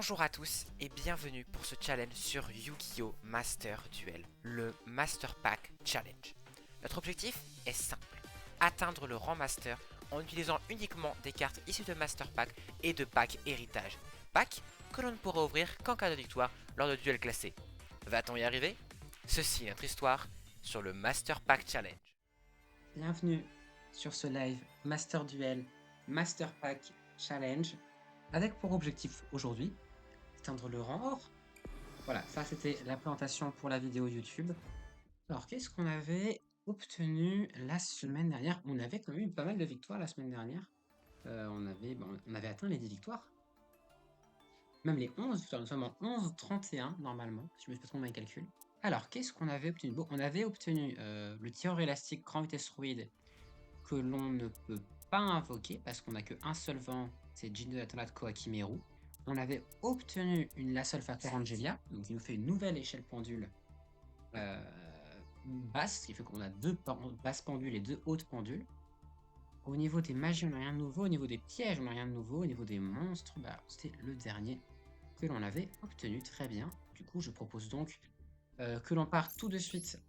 Bonjour à tous et bienvenue pour ce challenge sur Yu-Gi-Oh! Master Duel, le Master Pack Challenge. Notre objectif est simple, atteindre le rang Master en utilisant uniquement des cartes issues de Master Pack et de Pack Héritage. Pack que l'on ne pourra ouvrir qu'en cas de victoire lors de duels classés. Va-t-on y arriver? Ceci est notre histoire sur le Master Pack Challenge. Bienvenue sur ce live Master Duel Master Pack Challenge avec pour objectif aujourd'hui atteindre le rang or. Voilà, ça c'était la présentation pour la vidéo YouTube. Alors qu'est-ce qu'on avait obtenu la semaine dernière? On avait quand même eu pas mal de victoires la semaine dernière. On avait atteint les 10 victoires. Même les 11 victoires, nous sommes en 11-31 normalement, si je me suis pas trompé dans mes calculs. Alors qu'est-ce qu'on avait obtenu? Bon, on avait obtenu le tireur élastique grand vitesse druide que l'on ne peut pas invoquer parce qu'on n'a qu'un seul vent, c'est Jinno Atolat Kohakimeru. On avait obtenu une La Factor Angelia, donc qui nous fait une nouvelle échelle pendule basse, ce qui fait qu'on a deux basses pendules et deux hautes pendules. Au niveau des magies, on n'a rien de nouveau. Au niveau des pièges, on n'a rien de nouveau. Au niveau des monstres, c'était le dernier que l'on avait obtenu. Très bien. Du coup, je propose donc que l'on parte tout de suite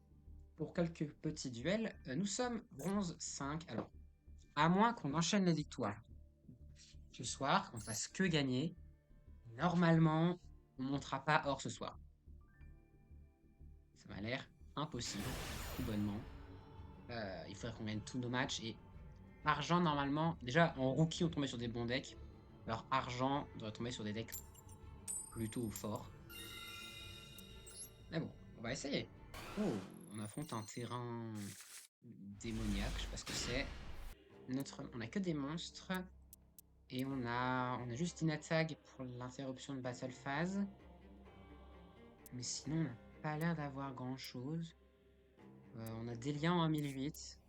pour quelques petits duels. Nous sommes bronze 5. Alors, à moins qu'on enchaîne les victoires ce soir, qu'on fasse que gagner, normalement, on ne montera pas hors ce soir. Ça m'a l'air impossible, tout bonnement. Il faudrait qu'on gagne tous nos matchs. Et argent, normalement, déjà en rookie, on tombait sur des bons decks. Alors argent, on devrait tomber sur des decks plutôt forts. Mais bon, on va essayer. Oh, on affronte un terrain démoniaque, je sais pas ce que c'est. On a que des monstres. Et on a juste une attaque pour l'interruption de battle phase. Mais sinon, on n'a pas l'air d'avoir grand chose. On a des liens en 1008.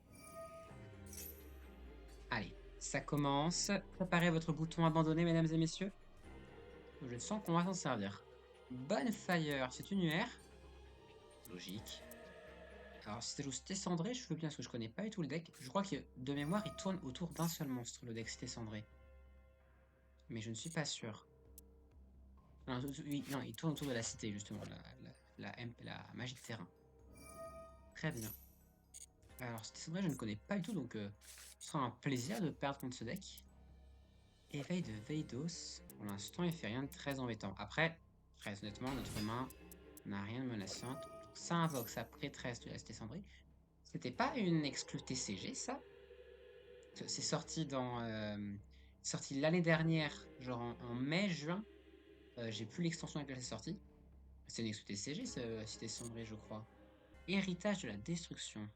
Allez, ça commence. Préparez votre bouton abandonné, mesdames et messieurs. Je sens qu'on va s'en servir. Bonfire, c'est une UR. Logique. Alors, si ça joue Cité Cendrée, je veux bien, parce que je connais pas du tout le deck. Je crois que, de mémoire, il tourne autour d'un seul monstre, le deck Cité Cendrée. Mais je ne suis pas sûr. Non, oui, non, il tourne autour de la cité, justement, la magie de terrain. Très bien. Alors, c'est vrai, je ne connais pas du tout, donc ce sera un plaisir de perdre contre ce deck. Éveil de Veidos. Pour l'instant, il fait rien de très embêtant. Après, très honnêtement, notre main n'a rien de menaçant. Ça invoque sa prêtresse de la cité cendrée. C'était pas une exclue TCG, ça? C'est sorti sorti l'année dernière, genre en mai, juin. J'ai plus l'extension avec laquelle c'est sorti. C'est une exclue TCG, la cité cendrée, je crois. Héritage de la destruction.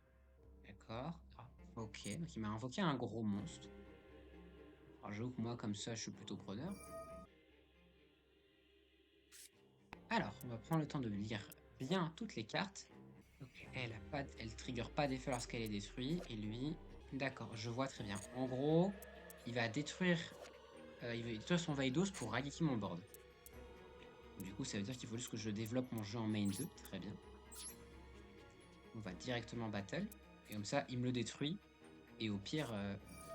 D'accord. Ah, ok, donc il m'a invoqué un gros monstre. Alors j'avoue que moi, comme ça, je suis plutôt preneur. Alors, on va prendre le temps de lire bien toutes les cartes. Donc, elle trigger pas d'effet lorsqu'elle est détruite. Et lui, d'accord, je vois très bien. En gros, il va détruire, son Veidos pour ragiki mon board. Du coup, ça veut dire qu'il faut juste que je développe mon jeu en main 2. Très bien. On va directement battle. Et comme ça, il me le détruit. Et au pire...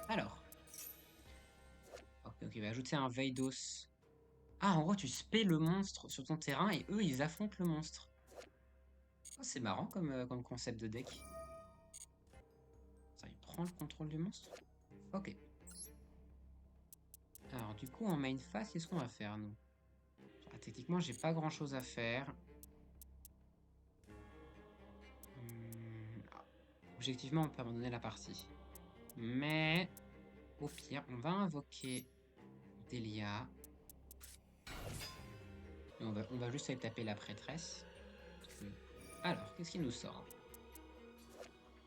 Alors. Ok, il va ajouter un Veidos. Ah, en gros, tu spé le monstre sur ton terrain et eux, ils affrontent le monstre. Oh, c'est marrant comme concept de deck. Ça, il prend le contrôle du monstre. Ok. Alors, du coup, en main phase, qu'est-ce qu'on va faire, nous? Techniquement, j'ai pas grand-chose à faire. Objectivement, on peut abandonner la partie. Mais, au pire, on va invoquer Delia. Et on va juste aller taper la prêtresse. Alors, qu'est-ce qu'il nous sort?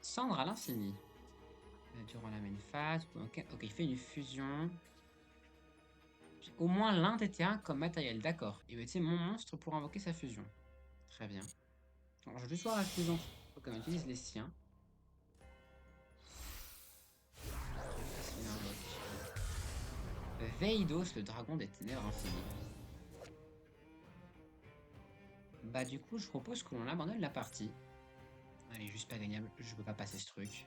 Cendre à l'infini. Durant la main phase. Ok, il fait une fusion. Au moins l'un des terrains comme matériel, d'accord. Il va utiliser mon monstre pour invoquer sa fusion. Très bien. Alors, je vais juste voir la fusion. Faut qu'on utilise les siens. Veidos, le dragon des ténèbres infinies. Bah du coup, je propose qu'on abandonne la partie. Elle est juste pas gagnable, je peux pas passer ce truc.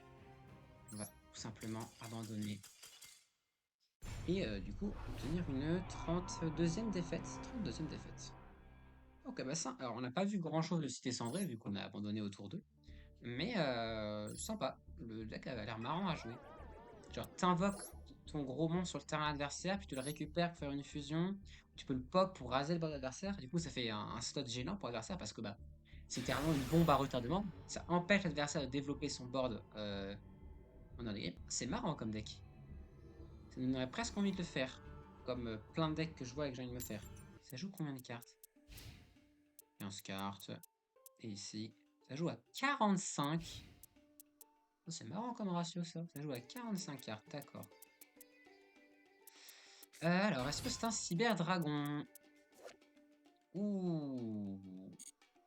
On va tout simplement abandonner Et du coup, obtenir une 32e défaite. 32e défaite. Ok, bah ça. Alors, on n'a pas vu grand-chose de Cité Cendrée, vu qu'on a abandonné au tour 2. Mais sympa. Le deck avait l'air marrant à jouer. Genre, t'invoques ton gros monstre sur le terrain adversaire, puis tu le récupères pour faire une fusion. Tu peux le pop pour raser le board adversaire. Du coup, ça fait un slot gênant pour l'adversaire parce que bah, c'est carrément une bombe à retardement. Ça empêche l'adversaire de développer son board en early game. C'est marrant comme deck. Ça nous donnerait presque envie de le faire. Comme plein de decks que je vois et que j'ai envie de me faire. Ça joue combien de cartes? 15 cartes. Et ici, ça joue à 45. Oh, c'est marrant comme ratio ça. Ça joue à 45 cartes, d'accord. Alors, est-ce que c'est un cyberdragon? Ouh,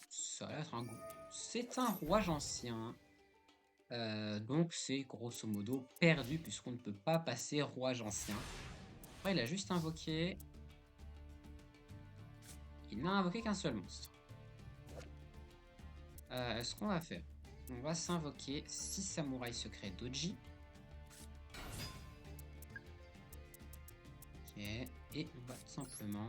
ça va être un goût. C'est un rouage ancien. Donc c'est grosso modo perdu puisqu'on ne peut pas passer rouage ancien. Après, il a juste invoqué. Il n'a invoqué qu'un seul monstre. Ce qu'on va faire, on va s'invoquer 6 samouraïs secrets Doji. Ok, et on va tout simplement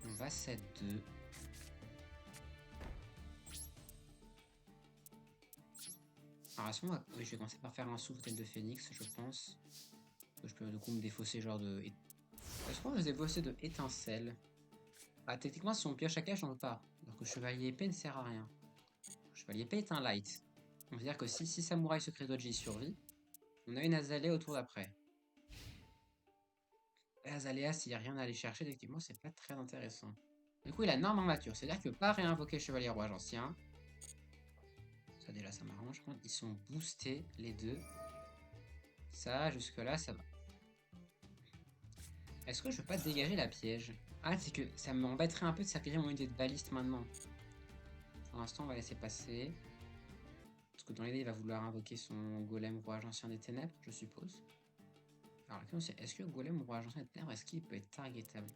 on va set 2. Alors à ce moment, oui, je vais commencer par faire un souffle de phénix, je pense. Je peux du coup me défausser genre de. Est-ce qu'on va se défausser de étincelle? Ah, techniquement, si on pioche à cache, on peut pas. Alors que chevalier épée ne sert à rien. Chevalier épée est un light. On veut dire que si samouraï secret doji survit, on a une azalée au tour d'après. Azalea, s'il n'y a rien à aller chercher, effectivement, c'est pas très intéressant. Du coup, il a norme en mature, c'est-à-dire que pas réinvoquer chevalier rouage ancien. Ça, déjà, ça m'arrange. Ils sont boostés, les deux. Ça, jusque-là, ça va. Est-ce que je peux pas dégager la piège? Ah, c'est que ça m'embêterait un peu de sacrifier mon unité de baliste maintenant. Pour l'instant, on va laisser passer. Parce que dans l'idée, il va vouloir invoquer son golem rouage ancien des ténèbres, je suppose. Alors la question c'est, est-ce que golem rouage ancien des ténèbres, est-ce qu'il peut être targetable?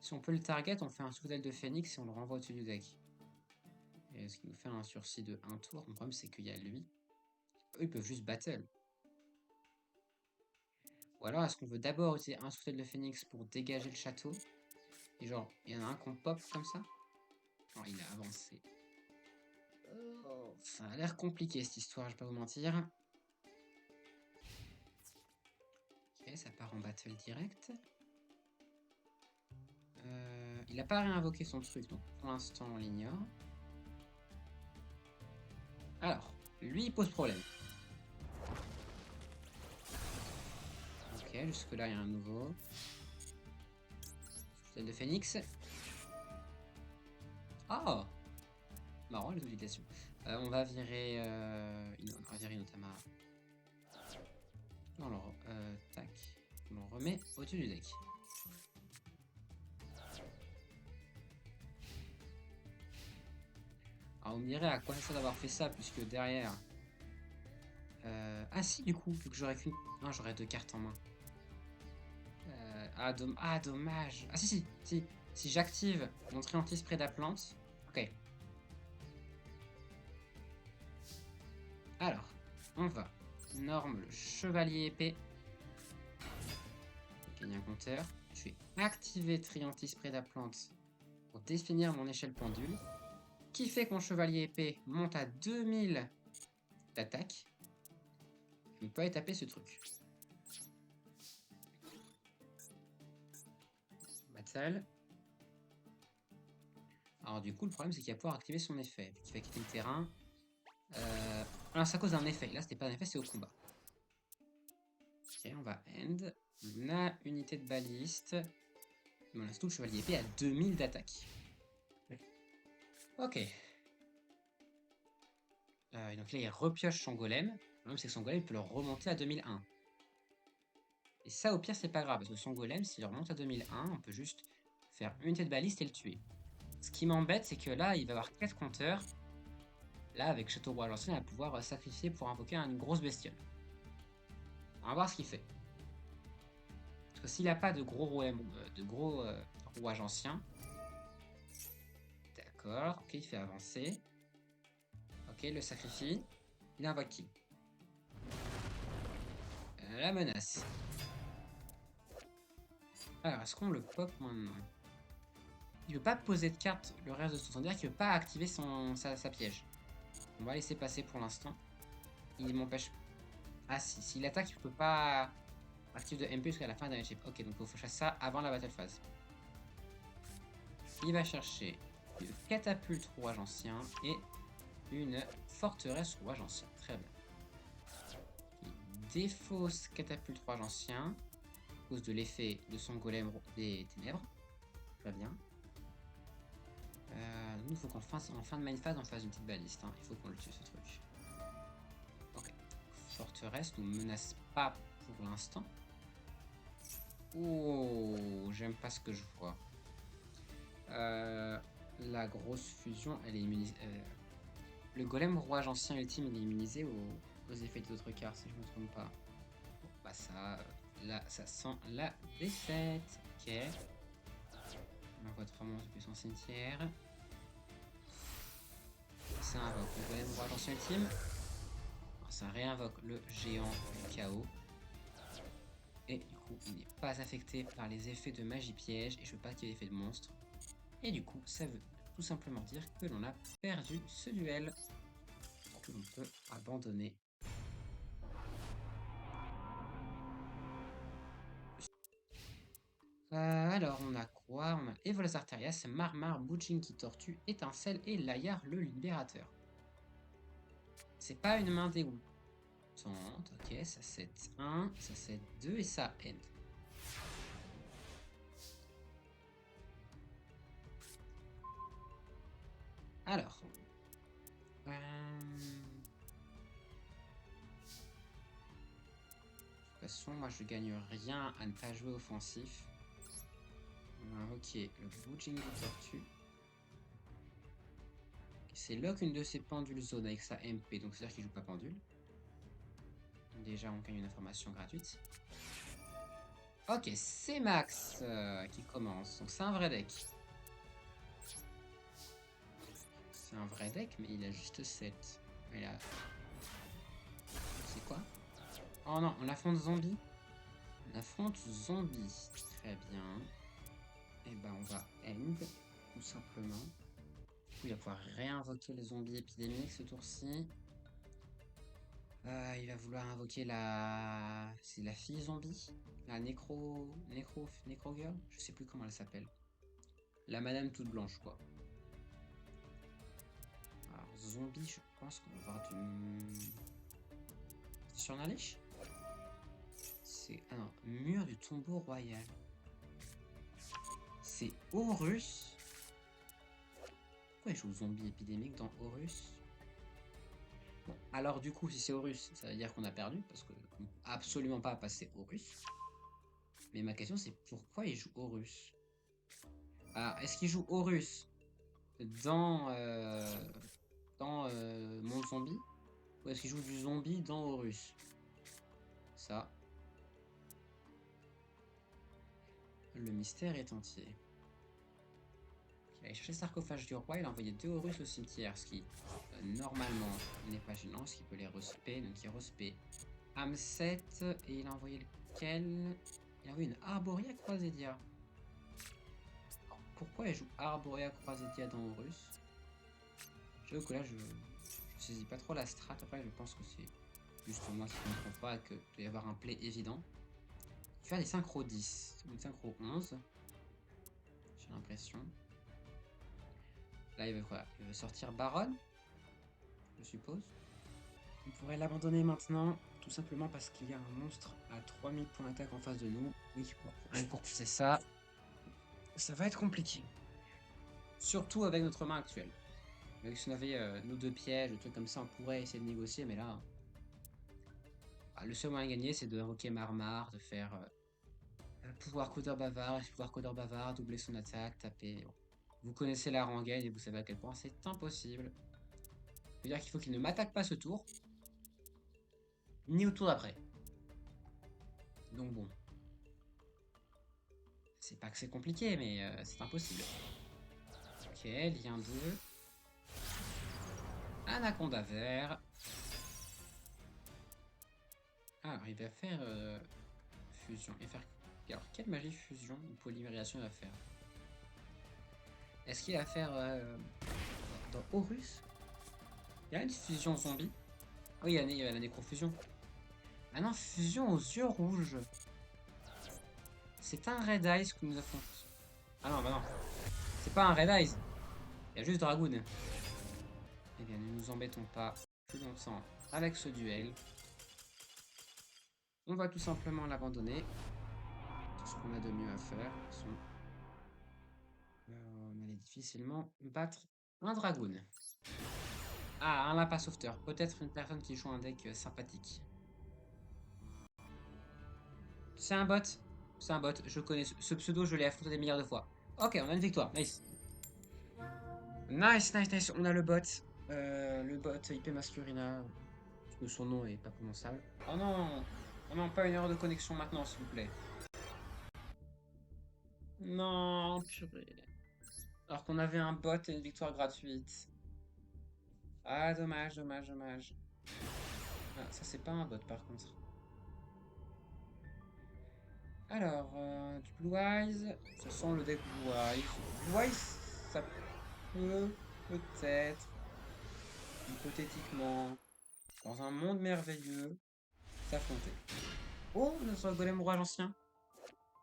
Si on peut le target, on fait un souffle de phénix et on le renvoie au-dessus du deck. Et ce qui nous fait un sursis de 1 tour. Le problème c'est qu'il y a lui. Eux, ils peuvent juste battle. Ou alors, est-ce qu'on veut d'abord utiliser un souffle de phénix pour dégager le château? Et genre, il y en a un qu'on pop comme ça? Oh, il a avancé. Oh, ça a l'air compliqué cette histoire, je vais pas vous mentir. Ok, ça part en battle direct. Il a pas réinvoqué son truc, donc pour l'instant on l'ignore. Alors, lui il pose problème. Ok, jusque là il y a un nouveau. Celle de Phoenix. Ah, marrant les obligations. On va virer... on va virer Inotama. Alors, tac. On le remet au-dessus du deck. Alors, on me dirait à quoi ça sert d'avoir fait ça, puisque derrière... Ah si, du coup, vu que j'aurais qu'une... Non, j'aurais 2 cartes en main. Ah, dommage. Ah si. Si j'active mon Triantis Prédaplante... Ok. Alors, on va norme le chevalier épée. Gagner un compteur. Je vais activer Triantis Prédaplante pour définir mon échelle pendule. Qui fait que mon chevalier épée monte à 2000 d'attaque. Je ne peux pas taper ce truc. Battle. Alors du coup, le problème c'est qu'il va pouvoir activer son effet. Qui va quitter le terrain. Alors c'est à cause d'un effet. Là, c'était pas un effet, c'est au combat. Ok, on va end. La unité de baliste. On laisse tout le chevalier épée à 2000 d'attaque. Ok. Donc là, il repioche son golem. Le problème, c'est que son golem peut le remonter à 2001. Et ça, au pire, c'est pas grave, parce que son golem, s'il remonte à 2001, on peut juste faire une unité de baliste et le tuer. Ce qui m'embête, c'est que là, il va avoir 4 compteurs. Là, avec Château Roi Lancien, il va pouvoir sacrifier pour invoquer une grosse bestiole. On va voir ce qu'il fait. Parce que s'il n'a pas de gros rouages anciens. D'accord, ok, il fait avancer. Ok, il le sacrifie. Il invoque qui? La menace. Alors, est-ce qu'on le pop maintenant? Il veut pas poser de carte le reste de son tour. C'est-à-dire qu'il veut pas activer sa piège. On va laisser passer pour l'instant. Il m'empêche. Ah si, s'il attaque, il peut pas activer de MP jusqu'à la fin d'un chip. Ok, donc il faut chasser ça avant la battle phase. Il va chercher une catapulte rouage ancien et une forteresse rouage ancien. Très bien. Il défausse catapulte rouage ancien à cause de l'effet de son golem des ténèbres. Très bien. Nous, il faut qu'en fin de main phase, on fasse une petite baliste. Hein. Il faut qu'on le tue, ce truc. Ok. Forteresse nous menace pas pour l'instant. Oh, j'aime pas ce que je vois. La grosse fusion, elle est immunisée. Le golem rouage ancien ultime, il est immunisé aux effets des autres cartes, si je me trompe pas. Bon, bah ça, là, ça sent la défaite. Ok. On envoie 3 monstres depuis son cimetière. Ça invoque le golem rouage ancien ultime. Alors, ça réinvoque le géant du chaos. Et du coup, il n'est pas affecté par les effets de magie piège. Et je veux pas qu'il y ait l'effet de monstre. Et du coup, ça veut tout simplement dire que l'on a perdu ce duel. Que l'on peut abandonner. Alors, on a quoi? On a Evolas Arterias, Marmar, Bujinki Tortue, Étincelle et Layar le Libérateur. C'est pas une main dégoûtante. Ok, ça 7-1, ça 7-2 et ça end. Alors. De toute façon, moi je gagne rien à ne pas jouer offensif. On va invoquer le Bujinki Tortue. C'est lock une de ses pendules zone avec sa MP, donc c'est-à-dire qu'il joue pas pendule. Déjà, on gagne une information gratuite. Ok, c'est Max qui commence. Donc c'est un vrai deck. C'est un vrai deck, mais il a juste 7. Il a... C'est quoi? Oh non, on affronte zombie. On affronte zombie. Très bien. Et ben on va end, tout simplement. Du coup, il va pouvoir réinvoquer les zombies épidémiques ce tour-ci. Il va vouloir invoquer la... C'est la fille zombie? La nécro girl? Je sais plus comment elle s'appelle. La madame toute blanche, quoi. Alors, zombie, je pense qu'on va avoir du... Sur la liche? C'est... Ah non, mur du tombeau royal. C'est Horus. Pourquoi il joue zombie épidémique dans Horus? Bon, alors du coup, si c'est Horus, ça veut dire qu'on a perdu, parce que absolument pas passer Horus. Mais ma question, c'est pourquoi il joue Horus? Ah, est-ce qu'il joue Horus dans Monde Zombie? Ou est-ce qu'il joue du zombie dans Horus? Ça. Le mystère est entier. Il a cherché le sarcophage du roi, il a envoyé 2 Horus au cimetière, ce qui normalement n'est pas gênant, ce qui peut les respect. Donc il respect Hamset, et il a envoyé lequel? Il a envoyé une Arboria Croisédia. Pourquoi il joue Arborea Croisédia dans Horus? J'avoue que là je saisis pas trop la strat. Après je pense que c'est juste moi qui ne comprends pas, que doit y avoir un play évident. Il fait des synchro 10 ou une synchro 11. J'ai l'impression. Là il veut quoi? Il veut sortir Baron, je suppose. On pourrait l'abandonner maintenant, tout simplement parce qu'il y a un monstre à 3000 points d'attaque en face de nous. Oui, bon, pour pousser ça, ça va être compliqué. Surtout avec notre main actuelle. Avec si on avait nos 2 pièges, des trucs comme ça, on pourrait essayer de négocier, mais là... le seul moyen de gagner, c'est de invoquer Marmar, de faire pouvoir codeur bavard, pouvoir codeur bavard, doubler son attaque, taper... Bon. Vous connaissez la rengaine et vous savez à quel point c'est impossible. Ça veut dire qu'il faut qu'il ne m'attaque pas ce tour, ni au tour d'après. Donc bon. C'est pas que c'est compliqué, mais c'est impossible. Ok, lien 2. Anaconda vert. Ah, alors il va faire fusion. Et faire... Alors, quelle magie fusion ou polymérisation il va faire? Est-ce qu'il va faire dans Horus? Il y a une fusion zombie. Oui, il y a la nécrofusion. Ah non, fusion aux yeux rouges. C'est un Red Eyes que nous avons. Ah non, bah non. C'est pas un Red Eyes. Il y a juste Dragoon. Eh bien, ne nous embêtons pas plus longtemps avec ce duel. On va tout simplement l'abandonner. C'est ce qu'on a de mieux à faire. On allait difficilement battre un Dragoon. Ah, un Lapin Sauveteur. Peut-être une personne qui joue un deck sympathique. C'est un bot. C'est un bot. Je connais ce pseudo, je l'ai affronté des milliards de fois. Ok, on a une victoire. Nice. Nice, nice, nice. On a le bot. Le bot IP Masculina. Parce que son nom est pas prononçable. Oh non! Oh non, pas une erreur de connexion maintenant, s'il vous plaît. Non, purée. Alors qu'on avait un bot et une victoire gratuite. Ah, dommage, dommage, dommage. Ah, ça, c'est pas un bot, par contre. Alors, du Blue Eyes. Ça sent le deck Blue Eyes. Blue Eyes, ça peut, peut-être, hypothétiquement, dans un monde merveilleux, s'affronter. Oh, notre golem rouage ancien.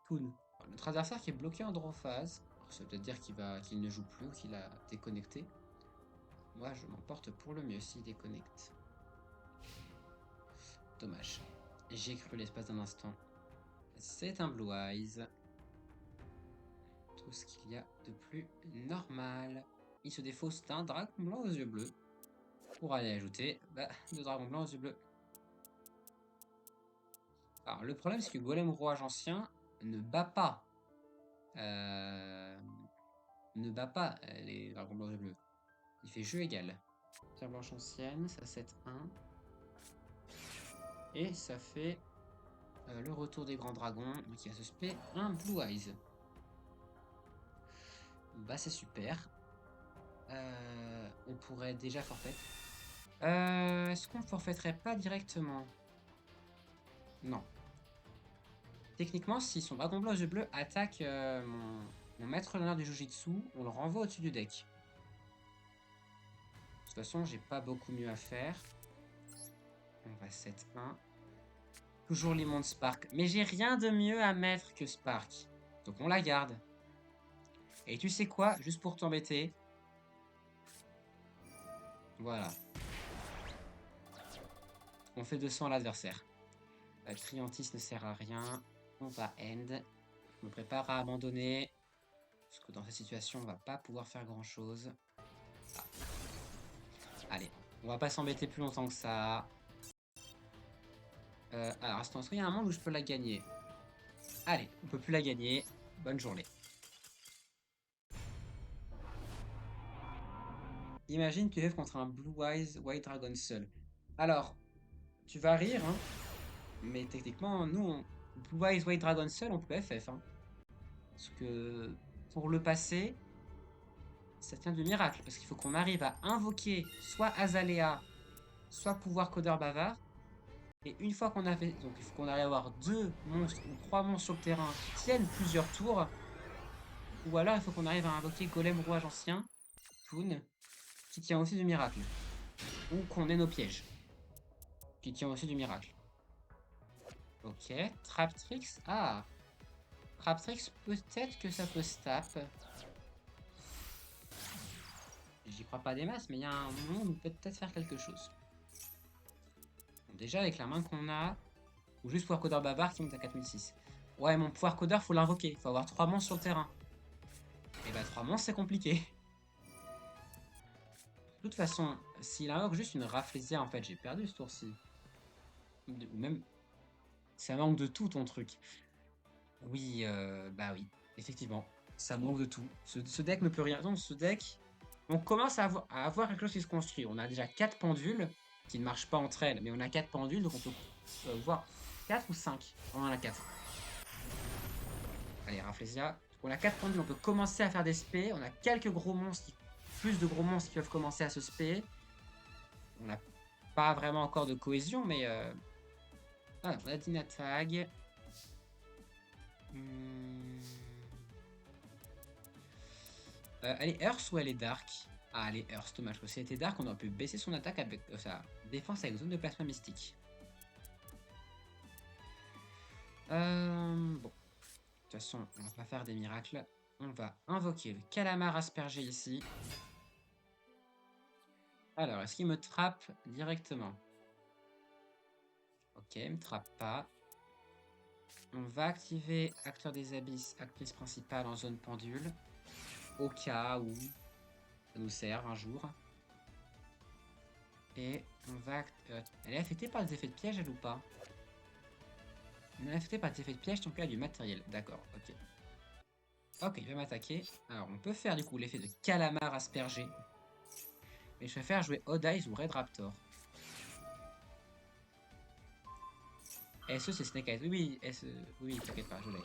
Toon. Notre adversaire qui est bloqué en draw phase. Ça veut peut-être dire qu'il ne joue plus ou qu'il a déconnecté. Moi, je m'en porte pour le mieux s'il déconnecte. Dommage. J'ai cru l'espace d'un instant. C'est un Blue Eyes. Tout ce qu'il y a de plus normal. Il se défausse d'un dragon blanc aux yeux bleus. Pour aller ajouter deux dragons blancs aux yeux bleus. Alors, le problème, c'est que Golem Rouage Ancien ne bat pas. Ne bat pas les dragons blancs aux yeux bleus. Il fait jeu égal. Pierre blanche ancienne, ça 7-1. Et ça fait le retour des grands dragons, qui a suspect un Blue Eyes. Bah c'est super. On pourrait déjà forfait. Est-ce qu'on forfaiterait pas directement? Non. Techniquement, si son dragon blanc aux yeux bleus attaque mon maître d'honneur du Jujitsu, on le renvoie au-dessus du deck. De toute façon, j'ai pas beaucoup mieux à faire. On va 7-1. Toujours l'immonde Spark. Mais j'ai rien de mieux à mettre que Spark. Donc on la garde. Et tu sais quoi? Juste pour t'embêter. Voilà. On fait 200 à l'adversaire. Triantis ne sert à rien. On va end. Je me prépare à abandonner. Parce que dans cette situation, on va pas pouvoir faire grand chose. Ah. Allez, on va pas s'embêter plus longtemps que ça. Alors, est-ce qu'il y a un monde où je peux la gagner? Allez, on peut plus la gagner. Bonne journée. Imagine tu es contre un Blue Eyes White Dragon seul. Alors, tu vas rire, hein. Mais techniquement, nous, Blue Eyes White Dragon seul, on peut FF. Hein. Parce que pour le passer, ça tient du miracle. Parce qu'il faut qu'on arrive à invoquer soit Azalea, soit pouvoir codeur bavard. Et une fois qu'on a fait. Donc il faut qu'on arrive à avoir 2 monstres ou 3 monstres sur le terrain qui tiennent plusieurs tours. Ou alors il faut qu'on arrive à invoquer Golem Rouage Ancien, Toon, qui tient aussi du miracle. Ou qu'on ait nos pièges, qui tient aussi du miracle. Ok, Traptrix. Ah, Traptrix, peut-être que ça peut stab. J'y crois pas des masses, mais il y a un moment où on peut peut-être faire quelque chose. Bon, déjà, avec la main qu'on a, ou juste pouvoir codeur bavard qui monte à 4006. Ouais, mon pouvoir codeur, faut l'invoquer. Faut avoir 3 monstres sur le terrain. Et bah, 3 monstres, c'est compliqué. De toute façon, s'il invoque juste une Rafflesia, en fait, j'ai perdu ce tour-ci. Ou même, ça manque de tout ton truc. Oui, bah oui, effectivement, ça manque de tout. Ce deck ne peut rien. Donc ce deck, on commence à avoir quelque chose qui se construit. On a déjà 4 pendules qui ne marchent pas entre elles, mais on a 4 pendules, donc on peut voir 4 ou 5. On en a 4. Allez, Rafflesia. On a 4 pendules, on peut commencer à faire des spés. On a quelques gros monstres, plus de gros monstres qui peuvent commencer à se spé. On n'a pas vraiment encore de cohésion, mais Ah, on a Dynatag. Hmm. Elle est Earth ou elle est Dark? Ah, elle est Earth, dommage. Si elle était Dark, on aurait pu baisser son attaque avec sa défense avec zone de plasma mystique. Bon. De toute façon, on va pas faire des miracles. On va invoquer le calamar aspergé ici. Alors, est-ce qu'il me trappe directement? Ok, il me trappe pas. On va activer acteur des abysses, actrice principale en zone pendule. Au cas où ça nous sert un jour. Et on va... elle est affectée par les effets de piège, elle ou pas? Elle est affectée par les effets de piège, donc elle a du matériel. D'accord, ok. Ok, il va m'attaquer. Alors, on peut faire du coup l'effet de calamar aspergé. Mais je préfère jouer Odd Eyes ou Red Raptor. SE, c'est Snake Eyes. Oui, oui, SE... oui, t'inquiète pas, je l'ai.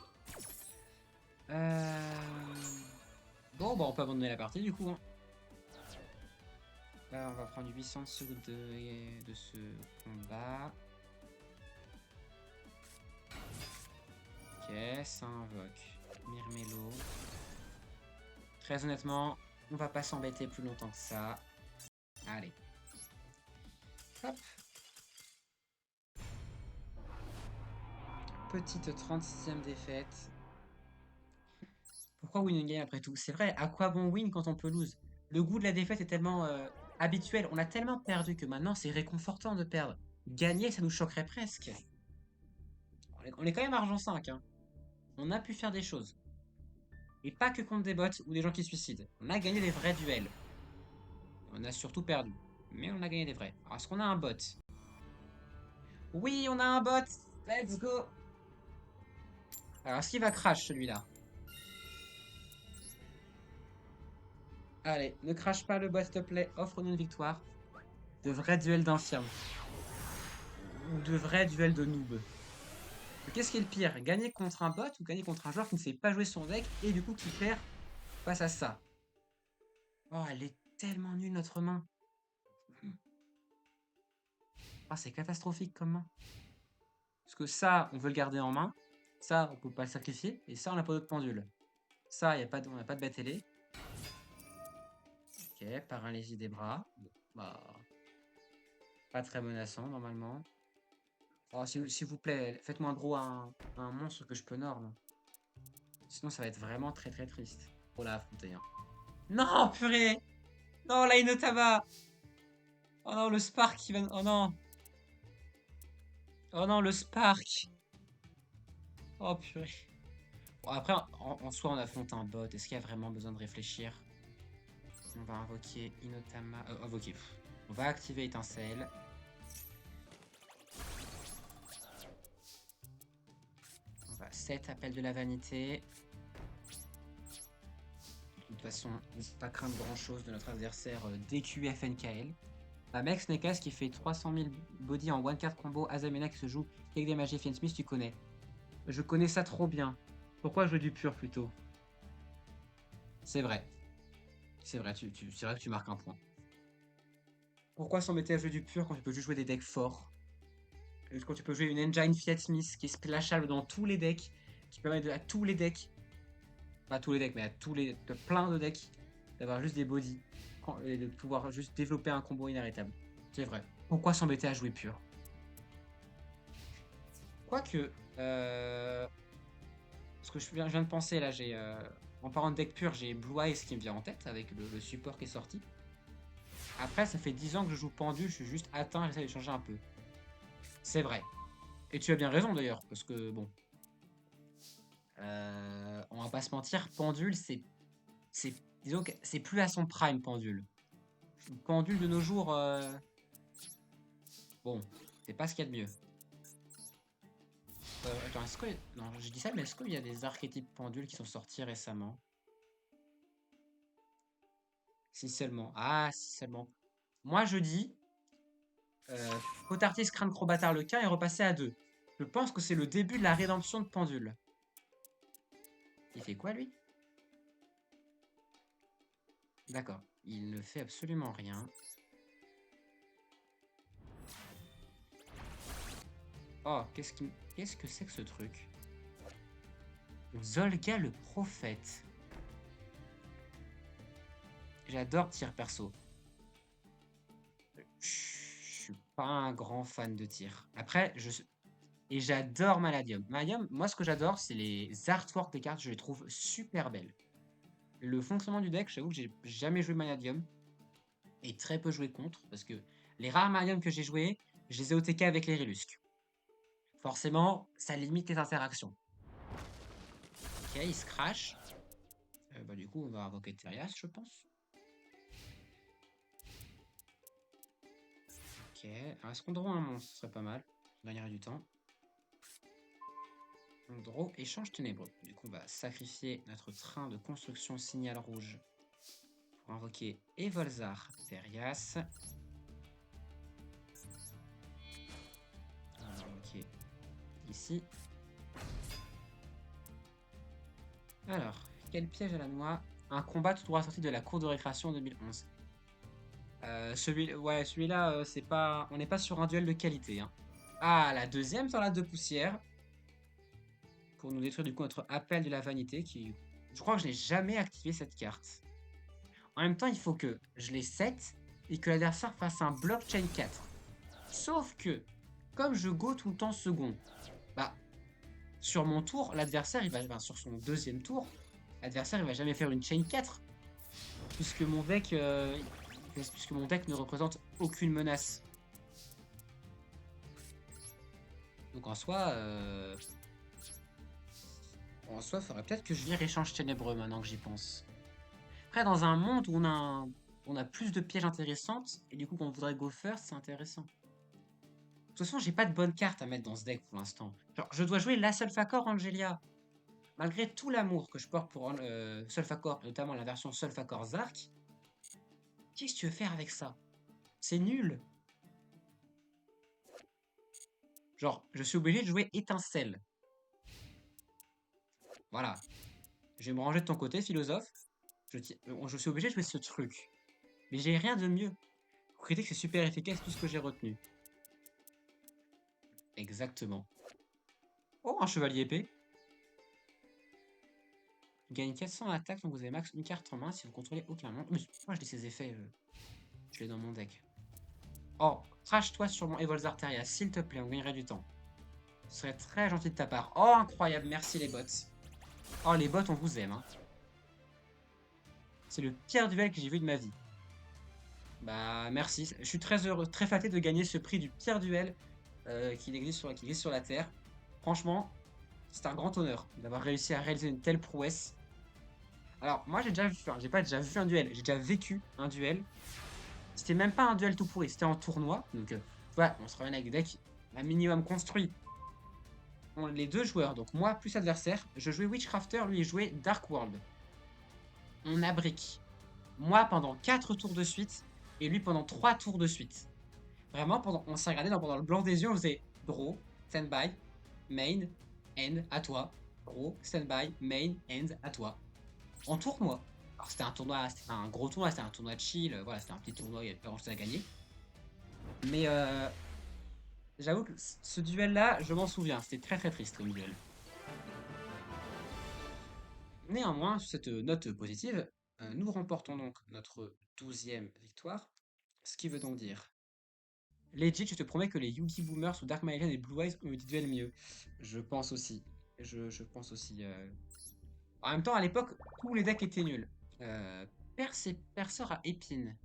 Bon, bah on peut abandonner la partie du coup. Hein. On va prendre 800 secondes de ce combat. Ok, ça invoque Myrmélo. Très honnêtement, on va pas s'embêter plus longtemps que ça. Allez. Hop. Petite 36e défaite. Pourquoi win and game après tout? C'est vrai, à quoi bon win quand on peut lose? Le goût de la défaite est tellement habituel. On a tellement perdu que maintenant c'est réconfortant de perdre. Gagner, ça nous choquerait presque. On est quand même argent 5. Hein. On a pu faire des choses. Et pas que contre des bots ou des gens qui se suicident. On a gagné des vrais duels. On a surtout perdu. Mais on a gagné des vrais. Alors, est-ce qu'on a un bot? Oui, on a un bot. Let's go. Alors, est-ce qu'il va crash celui-là? Allez, ne crache pas le bot, s'il te plaît. Offre-nous une victoire. De vrais duels d'infirmes. Ou de vrais duels de noob. Qu'est-ce qui est le pire? Gagner contre un bot ou gagner contre un joueur qui ne sait pas jouer son deck et du coup qui perd face à ça? Oh, elle est tellement nulle notre main. Oh, c'est catastrophique comme main. Parce que ça, on veut le garder en main. Ça, on peut pas le sacrifier. Et ça, on n'a pas d'autre pendule. Ça, on n'a pas de bête ailée. Ok, paralysie des bras. Bon, bah, pas très menaçant normalement. Oh, s'il vous plaît, faites-moi gros un monstre que je peux norme. Sinon, ça va être vraiment très très triste pour la affronter. Hein. Non, purée! Non, la Inotaba! Oh non, le Spark qui va. Oh non! Oh non, le Spark! Oh purée. Bon, après, en soi, on affronte un bot. Est-ce qu'il y a vraiment besoin de réfléchir? On va invoquer Inotama. Invoquer. On va activer étincelle. On va 7 appels de la vanité. De toute façon, on ne peut pas craindre grand chose de notre adversaire DQFNKL. Bah, mec, Snake qui fait 300 000 body en one card combo, Azamena qui se joue avec des magies Fiend Smith, tu connais. Je connais ça trop bien. Pourquoi jouer du pur plutôt? C'est vrai. C'est vrai, c'est vrai que tu marques un point. Pourquoi s'embêter à jouer du pur quand tu peux juste jouer des decks forts? Quand tu peux jouer une engine Fiat Smith qui est splashable dans tous les decks, qui permet à tous les decks, pas tous les decks, mais à plein de decks, d'avoir juste des bodies et de pouvoir juste développer un combo inarrêtable. C'est vrai. Pourquoi s'embêter à jouer pur? Quoique, ce que je viens de penser là, en parlant de deck pur, j'ai Blue Eyes qui me vient en tête avec le support qui est sorti. Après, ça fait 10 ans que je joue Pendule, je suis juste atteint, j'essaie de changer un peu. C'est vrai. Et tu as bien raison d'ailleurs, parce que bon. On va pas se mentir, Pendule, disons que c'est plus à son prime, Pendule. Pendule de nos jours, bon, c'est pas ce qu'il y a de mieux. Attends, est-ce que. Non, je dis ça, mais est-ce qu'il y a des archétypes Pendule qui sont sortis récemment? Si seulement. Ah, si seulement. Moi, je dis. Potartis, Crâne, Crobatar, le cas est repassé à 2. Je pense que c'est le début de la rédemption de Pendule. Il fait quoi, lui? D'accord. Il ne fait absolument rien. Oh, qu'est-ce que c'est que ce truc? Zolga le prophète. J'adore tir perso. Je suis pas un grand fan de tir. Après, et j'adore Maladium. Maladium, moi ce que j'adore, c'est les artworks des cartes, je les trouve super belles. Le fonctionnement du deck, j'avoue que j'ai jamais joué Maladium. Et très peu joué contre, parce que les rares Maladium que j'ai joué, je les ai OTK avec les Rilusques. Forcément, ça limite les interactions. Ok, il se crash. Bah, du coup, on va invoquer Terias, je pense. Ok, alors est-ce qu'on draw un monstre? Ce serait pas mal. On gagnerait du temps. On draw échange ténébreux. Du coup, on va sacrifier notre train de construction signal rouge pour invoquer Evolzar Terias. On va invoquer ici. Alors, quel piège à la noix? Un combat tout droit sorti de la cour de récréation en 2011. Celui-là, c'est pas, on n'est pas sur un duel de qualité. Hein. Ah, la deuxième sur la de poussière. Pour nous détruire du coup notre appel de la vanité. Je crois que je n'ai jamais activé cette carte. En même temps, il faut que je les set et que l'adversaire fasse un blockchain 4. Sauf que, comme je go tout le temps second, bah, sur mon tour, l'adversaire, sur son deuxième tour, l'adversaire, il va jamais faire une chain 4. Puisque mon deck ne représente aucune menace. Donc en soi, il faudrait peut-être que je vire échange ténébreux maintenant que j'y pense. Après, dans un monde où on a plus de pièges intéressantes, et du coup qu'on voudrait go first, c'est intéressant. De toute façon, j'ai pas de bonne carte à mettre dans ce deck pour l'instant. Genre, je dois jouer la Sulfacor Angelia. Malgré tout l'amour que je porte pour Sulfacor, notamment la version Sulfacor Zark, qu'est-ce que tu veux faire avec ça? C'est nul. Genre, je suis obligé de jouer Étincelle. Voilà. Je vais me ranger de ton côté, philosophe. Je suis obligé de jouer ce truc. Mais j'ai rien de mieux. Critique, c'est super efficace, tout ce que j'ai retenu. Exactement. Oh, un chevalier épée. Gagne 400 attaques, donc vous avez max une carte en main si vous contrôlez aucun monstre. Mais moi, je dis ces effets. Je l'ai dans mon deck. Oh, crache-toi sur mon Evolzar Terias, s'il te plaît, on gagnerait du temps. Ce serait très gentil de ta part. Oh, incroyable, merci les bots. Oh, les bots, on vous aime. Hein. C'est le pire duel que j'ai vu de ma vie. Bah, merci. Je suis très heureux, très flatté de gagner ce prix du pire duel qui existe sur la Terre. Franchement, c'est un grand honneur d'avoir réussi à réaliser une telle prouesse. Alors, moi, j'ai pas déjà vu un duel, j'ai déjà vécu un duel. C'était même pas un duel tout pourri, c'était en tournoi. Donc, voilà, on se revient avec des decks un minimum construit. Les deux joueurs, donc moi plus adversaire, je jouais Witchcrafter, lui il jouait Dark World. On a brick. Moi pendant 4 tours de suite, et lui pendant 3 tours de suite. Vraiment, on s'est regardé pendant le blanc des yeux, on faisait draw, stand-by, main, end, à toi. Draw, stand-by, main, end, à toi. En tournoi. Alors c'était un tournoi, c'était un gros tournoi, c'était un tournoi de chill, voilà, c'était un petit tournoi, il n'y avait pas grand chose à gagner. Mais j'avoue que ce duel-là, je m'en souviens, c'était très très triste comme duel. Néanmoins, sur cette note positive, nous remportons donc notre 12e victoire. Ce qui veut donc dire legit, je te promets que les Yugi Boomers ou Dark Maiden et Blue Eyes ont eu des duels mieux. Je pense aussi. Je pense aussi. En même temps, à l'époque, tous les decks étaient nuls. Perceur à épine.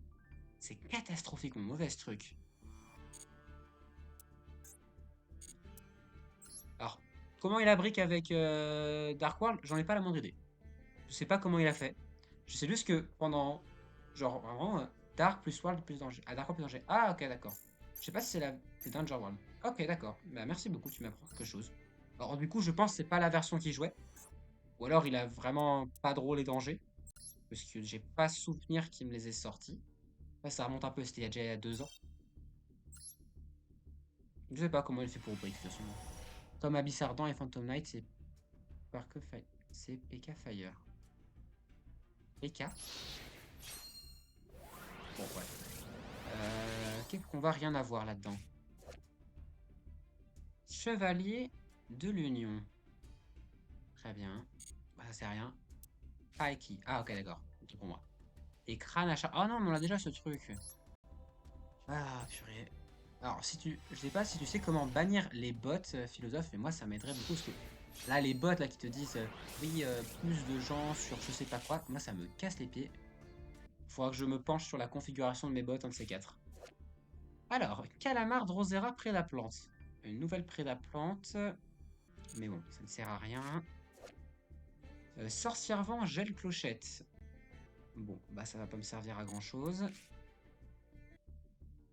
C'est catastrophiquement mauvais ce truc. Alors, comment il a brick avec Dark World, j'en ai pas la moindre idée. Je sais pas comment il a fait. Je sais juste que pendant. Genre, vraiment, Dark plus World plus danger. Ah, Dark World plus danger. Ah, ok, d'accord. Je sais pas si c'est la plus Danger World. Ok, d'accord. Bah, merci beaucoup, tu m'apprends quelque chose. Alors, du coup, je pense que c'est pas la version qu'il jouait. Ou alors, il a vraiment pas de rôle les dangers. Parce que j'ai pas souvenir qu'il me les ait sortis. Ouais, ça remonte un peu, c'était déjà il y a 2 ans. Je sais pas comment il fait pour break, de toute façon. Comme Abyss Ardent et Phantom Knight, c'est PK Fire. PK. Bon, ouais. Qu'est-ce qu'on va rien avoir là-dedans. Chevalier de l'Union. Très bien. Bah, ça c'est rien. Paiki. Ah, ok, d'accord. Ok pour moi. Et crâne à chat. Oh non, mais on a déjà ce truc. Ah, purée. Alors, si tu, je sais pas si tu sais comment bannir les bots philosophes, mais moi ça m'aiderait beaucoup parce que là, les bots là qui te disent oui, plus de gens sur je sais pas quoi, moi ça me casse les pieds. Faudra que je me penche sur la configuration de mes bots, un de ces quatre. Alors, calamar drosera prédaplante. Une nouvelle prédaplante, mais bon, ça ne sert à rien. Sorcière vent gel clochette. Bon, bah ça va pas me servir à grand chose.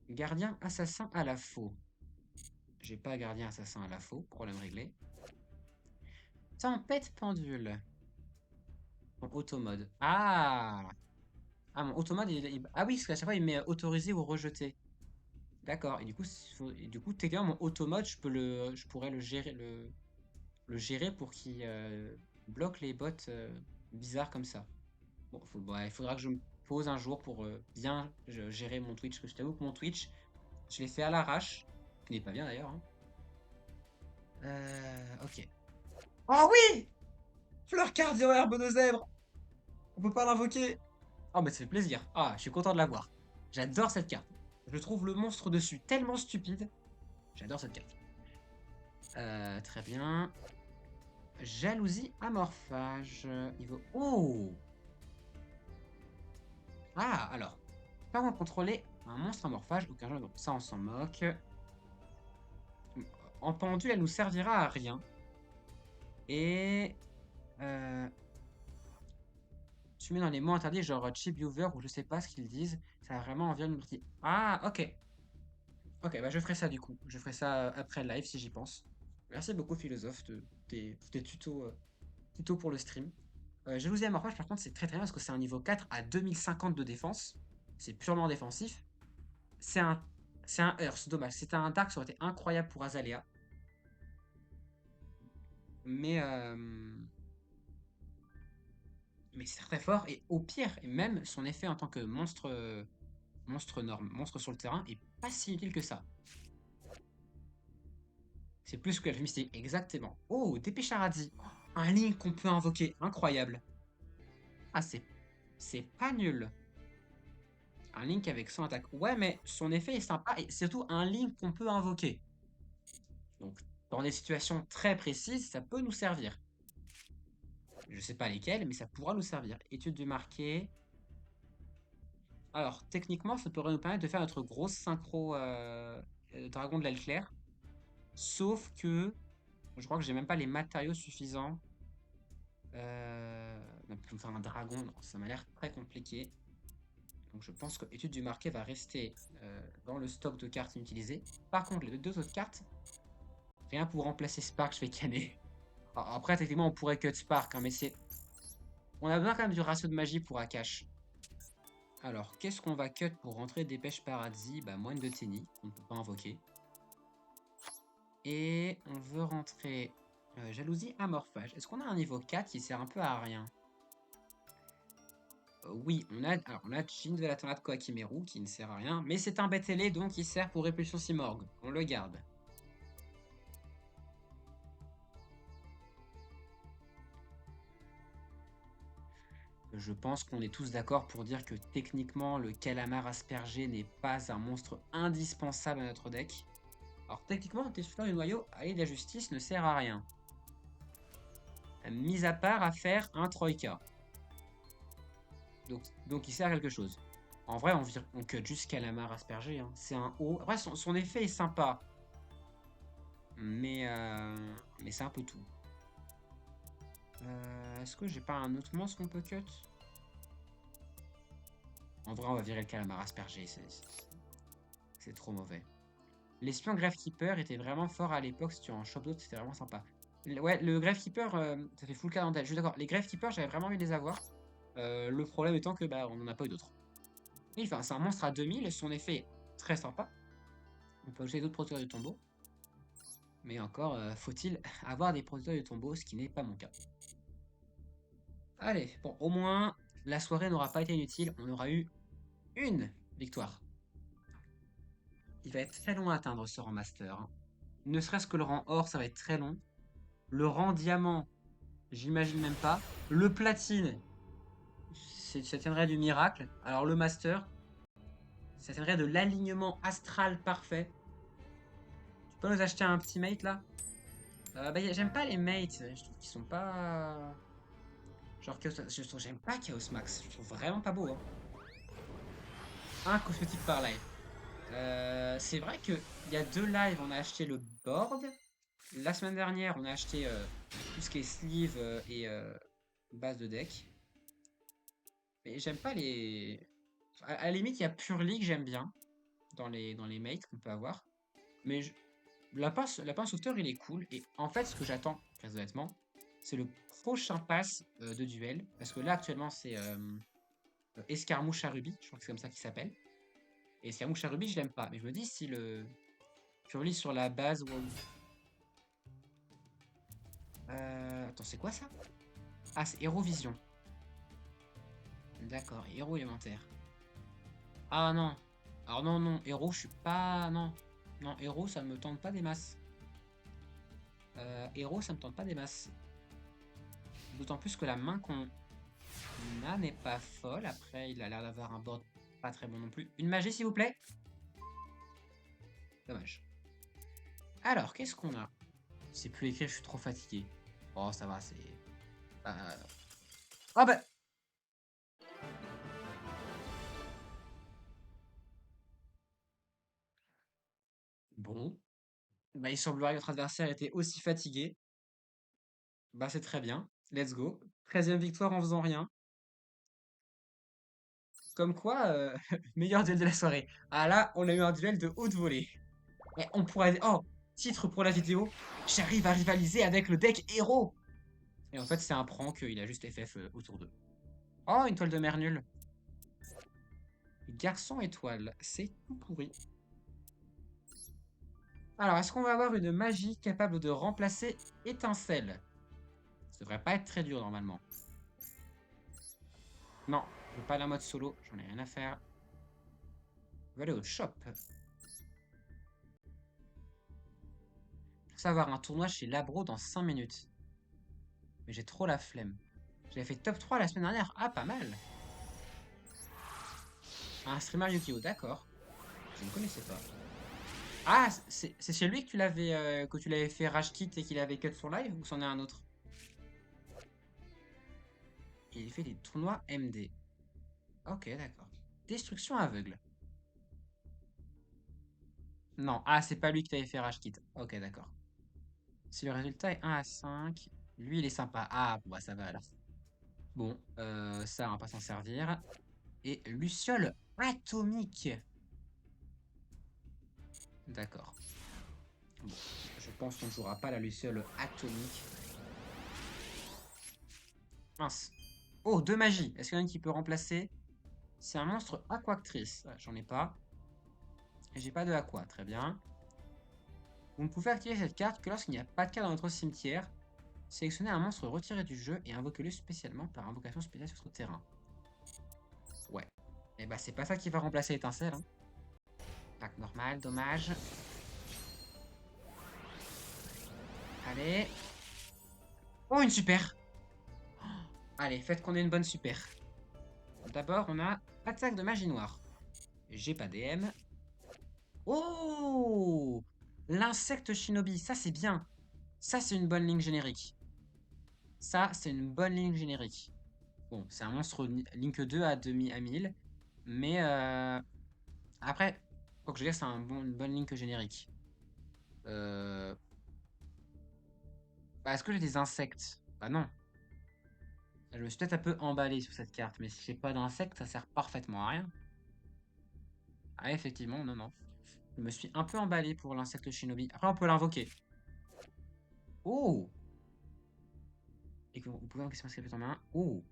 Gardien assassin à la faux. J'ai pas gardien assassin à la faux, problème réglé. Tempête pendule. En automode. Ah! Ah, mon automode, ah oui, parce qu'à chaque fois, il met autorisé ou rejeté. D'accord. Et du coup, techniquement, mon automode, je pourrais le gérer pour qu'il bloque les bots bizarres comme ça. Bon, bah, il faudra que je me pose un jour pour bien gérer mon Twitch. Parce que je t'avoue que mon Twitch, je l'ai fait à l'arrache. Ce qui n'est pas bien d'ailleurs, hein. Ok. Oh oui! Fleur cardio herbe de zèbre! On peut pas l'invoquer! Oh, mais ça fait plaisir. Ah, je suis content de l'avoir. J'adore cette carte. Je trouve le monstre dessus tellement stupide. J'adore cette carte. Très bien. Jalousie amorphage. Il vaut. Oh! Ah, alors. Pas contrôler un monstre amorphage. Aucun jeu, donc ça, on s'en moque. En pendu, elle nous servira à rien. Et. Euh, tu mets dans les mots interdits, genre Chip Viewer ou je sais pas ce qu'ils disent. Ça a vraiment envie de me dire. Ah, ok. Ok, bah je ferai ça du coup. Je ferai ça après le live si j'y pense. Merci beaucoup, philosophe, de tes tutos, tutos pour le stream. Jalousie amorphage, par contre, c'est très très bien parce que c'est un niveau 4 à 2050 de défense. C'est purement défensif. C'est un, c'est un Earth, dommage. C'était un Dark, ça aurait été incroyable pour Azalea. Mais, mais c'est très fort. Et au pire, et même son effet en tant que monstre, monstre norme, monstre sur le terrain, est pas si utile que ça. C'est plus que la mystique, exactement. Oh, Dépêcharadzi. Un Link qu'on peut invoquer, incroyable. Ah, c'est pas nul. Un Link avec son attaque. Ouais, mais son effet est sympa et c'est surtout un Link qu'on peut invoquer. Donc, dans des situations très précises, ça peut nous servir. Je sais pas lesquelles, mais ça pourra nous servir. Étude du marqué. Alors, techniquement, ça pourrait nous permettre de faire notre grosse synchro dragon de l'aile claire. Sauf que je crois que j'ai même pas les matériaux suffisants. Pour faire un dragon, non, ça m'a l'air très compliqué. Donc je pense que étude du marqué va rester dans le stock de cartes inutilisées. Par contre, les deux autres cartes, rien pour remplacer Spark, je vais canner. Alors, après, techniquement, on pourrait cut Spark, hein, mais c'est. On a besoin quand même du ratio de magie pour Akash. Alors, qu'est-ce qu'on va cut pour rentrer Dépêche Paradis? Bah, moine de Tenny, on ne peut pas invoquer. Et on veut rentrer Jalousie Amorphage. Est-ce qu'on a un niveau 4 qui sert un peu à rien? Oui, on a Jin de la Tornade Kohakimeru qui ne sert à rien, mais c'est un bête ailé donc il sert pour Répulsion Simorgue. On le garde. Je pense qu'on est tous d'accord pour dire que techniquement le calamar aspergé n'est pas un monstre indispensable à notre deck. Alors techniquement, Destructeur du noyau, Allié de la justice ne sert à rien. Mis à part à faire un Troïka. Donc il sert à quelque chose. En vrai, on cut juste calamar aspergé, hein. C'est un haut. Après, son effet est sympa. Mais c'est un peu tout. Est-ce que j'ai pas un autre monstre qu'on peut cut? En vrai, on va virer le calamar aspergé, c'est trop mauvais. L'espion Gravekeeper était vraiment fort à l'époque, si tu en chopes d'autres, c'était vraiment sympa. Ouais, le Gravekeeper, ça fait full calendrier, je suis d'accord. Les Gravekeeper, j'avais vraiment envie de les avoir. Le problème étant que bah, on n'en a pas eu d'autres. Oui, enfin, c'est un monstre à 2000, son effet est très sympa. On peut ajouter d'autres protecteurs du tombeau. Mais encore, faut-il avoir des protecteurs du tombeau, ce qui n'est pas mon cas. Allez, bon, au moins, la soirée n'aura pas été inutile. On aura eu une victoire. Il va être très long à atteindre ce rang master, hein. Ne serait-ce que le rang or, ça va être très long. Le rang diamant, j'imagine même pas. Le platine, ça tiendrait du miracle. Alors le master, ça tiendrait de l'alignement astral parfait. Tu peux nous acheter un petit mate là? J'aime pas les mates, je trouve qu'ils sont pas. Genre, j'aime pas Chaos Max, je trouve vraiment pas beau. Hein. Un cosmétique par live. C'est vrai qu'il y a 2 lives, on a acheté le board. La semaine dernière, on a acheté tout ce qui est sleeve et base de deck. Mais j'aime pas les. À la limite, il y a Pure League, j'aime bien dans les mates qu'on peut avoir. Mais la pince sauveteur, il est cool. Et en fait, ce que j'attends, très honnêtement, c'est le prochain pass de duel. Parce que là, actuellement, c'est Escarmouche à Ruby. Je crois que c'est comme ça qu'il s'appelle. Et Escarmouche à Ruby, je l'aime pas. Mais je me dis, si le Purely sur la base. Attends, c'est quoi ça? Ah, c'est Hérovision. D'accord, héros élémentaire. Ah non. Alors non, non, héros, je suis pas. Non. Non, héros, ça me tente pas des masses. Héros, ça me tente pas des masses. D'autant plus que la main qu'on a n'est pas folle. Après, il a l'air d'avoir un board pas très bon non plus. Une magie, s'il vous plaît. Dommage. Alors, qu'est-ce qu'on a? C'est plus écrit, je suis trop fatigué. Oh, ça va, c'est. Ah bah. Bon. Bah, il semblerait que notre adversaire était aussi fatigué. Bah, c'est très bien. Let's go. 13e victoire en faisant rien. Comme quoi, meilleur duel de la soirée. Ah là, on a eu un duel de haute volée. Et on pourrait... Oh, titre pour la vidéo. J'arrive à rivaliser avec le deck héros. Et en fait, c'est un prank, il a juste FF autour d'eux. Oh, une toile de mer nulle. Garçon étoile, c'est tout pourri. Alors, est-ce qu'on va avoir une magie capable de remplacer étincelle? Ça devrait pas être très dur normalement. Non, je veux pas la mode solo, j'en ai rien à faire. Je vais aller au shop. Pour savoir un tournoi chez Labro dans 5 minutes. Mais j'ai trop la flemme. J'avais fait top 3 la semaine dernière. Ah, pas mal. Un streamer Yu-Gi-Oh, d'accord. Je ne connaissais pas. Ah, c'est chez lui que tu l'avais fait rage kit et qu'il avait cut son live ou c'en est un autre? Il fait des tournois MD. Ok, d'accord. Destruction aveugle. Non, ah, c'est pas lui qui t'avait fait rage kit. Ok, d'accord. Si le résultat est 1 à 5, lui il est sympa. Ah, bon, bah ça va alors. Bon, ça on va pas s'en servir. Et Luciole atomique. D'accord. Bon, je pense qu'on ne jouera pas la Luciole atomique. Mince. Oh, 2 magies. Est-ce qu'il y en a une qui peut remplacer? C'est un monstre aquactrice. Ouais, j'en ai pas. Et j'ai pas de aqua. Très bien. Vous ne pouvez activer cette carte que lorsqu'il n'y a pas de carte dans votre cimetière. Sélectionnez un monstre retiré du jeu et invoquez-le spécialement par invocation spéciale sur votre terrain. Ouais. Et bah, c'est pas ça qui va remplacer l'étincelle. Hein. Tac, normal, dommage. Allez. Oh, une super. Allez, faites qu'on ait une bonne super. D'abord, on a attaque de magie noire. J'ai pas DM. Oh, l'insecte shinobi, ça c'est bien. Ça c'est une bonne ligne générique. Ça c'est une bonne ligne générique. Bon, c'est un monstre Link 2 à demi à 1000. Mais après, faut que je dire, c'est une bonne ligne générique. Bah, est-ce que j'ai des insectes? Bah non. Je me suis peut-être un peu emballé sur cette carte, mais si j'ai pas d'insectes, ça sert parfaitement à rien. Ah, effectivement, non, non. Je me suis un peu emballé pour l'insecte shinobi. Après, on peut l'invoquer. Oh! Et que vous pouvez encaisser un script en main. Oh!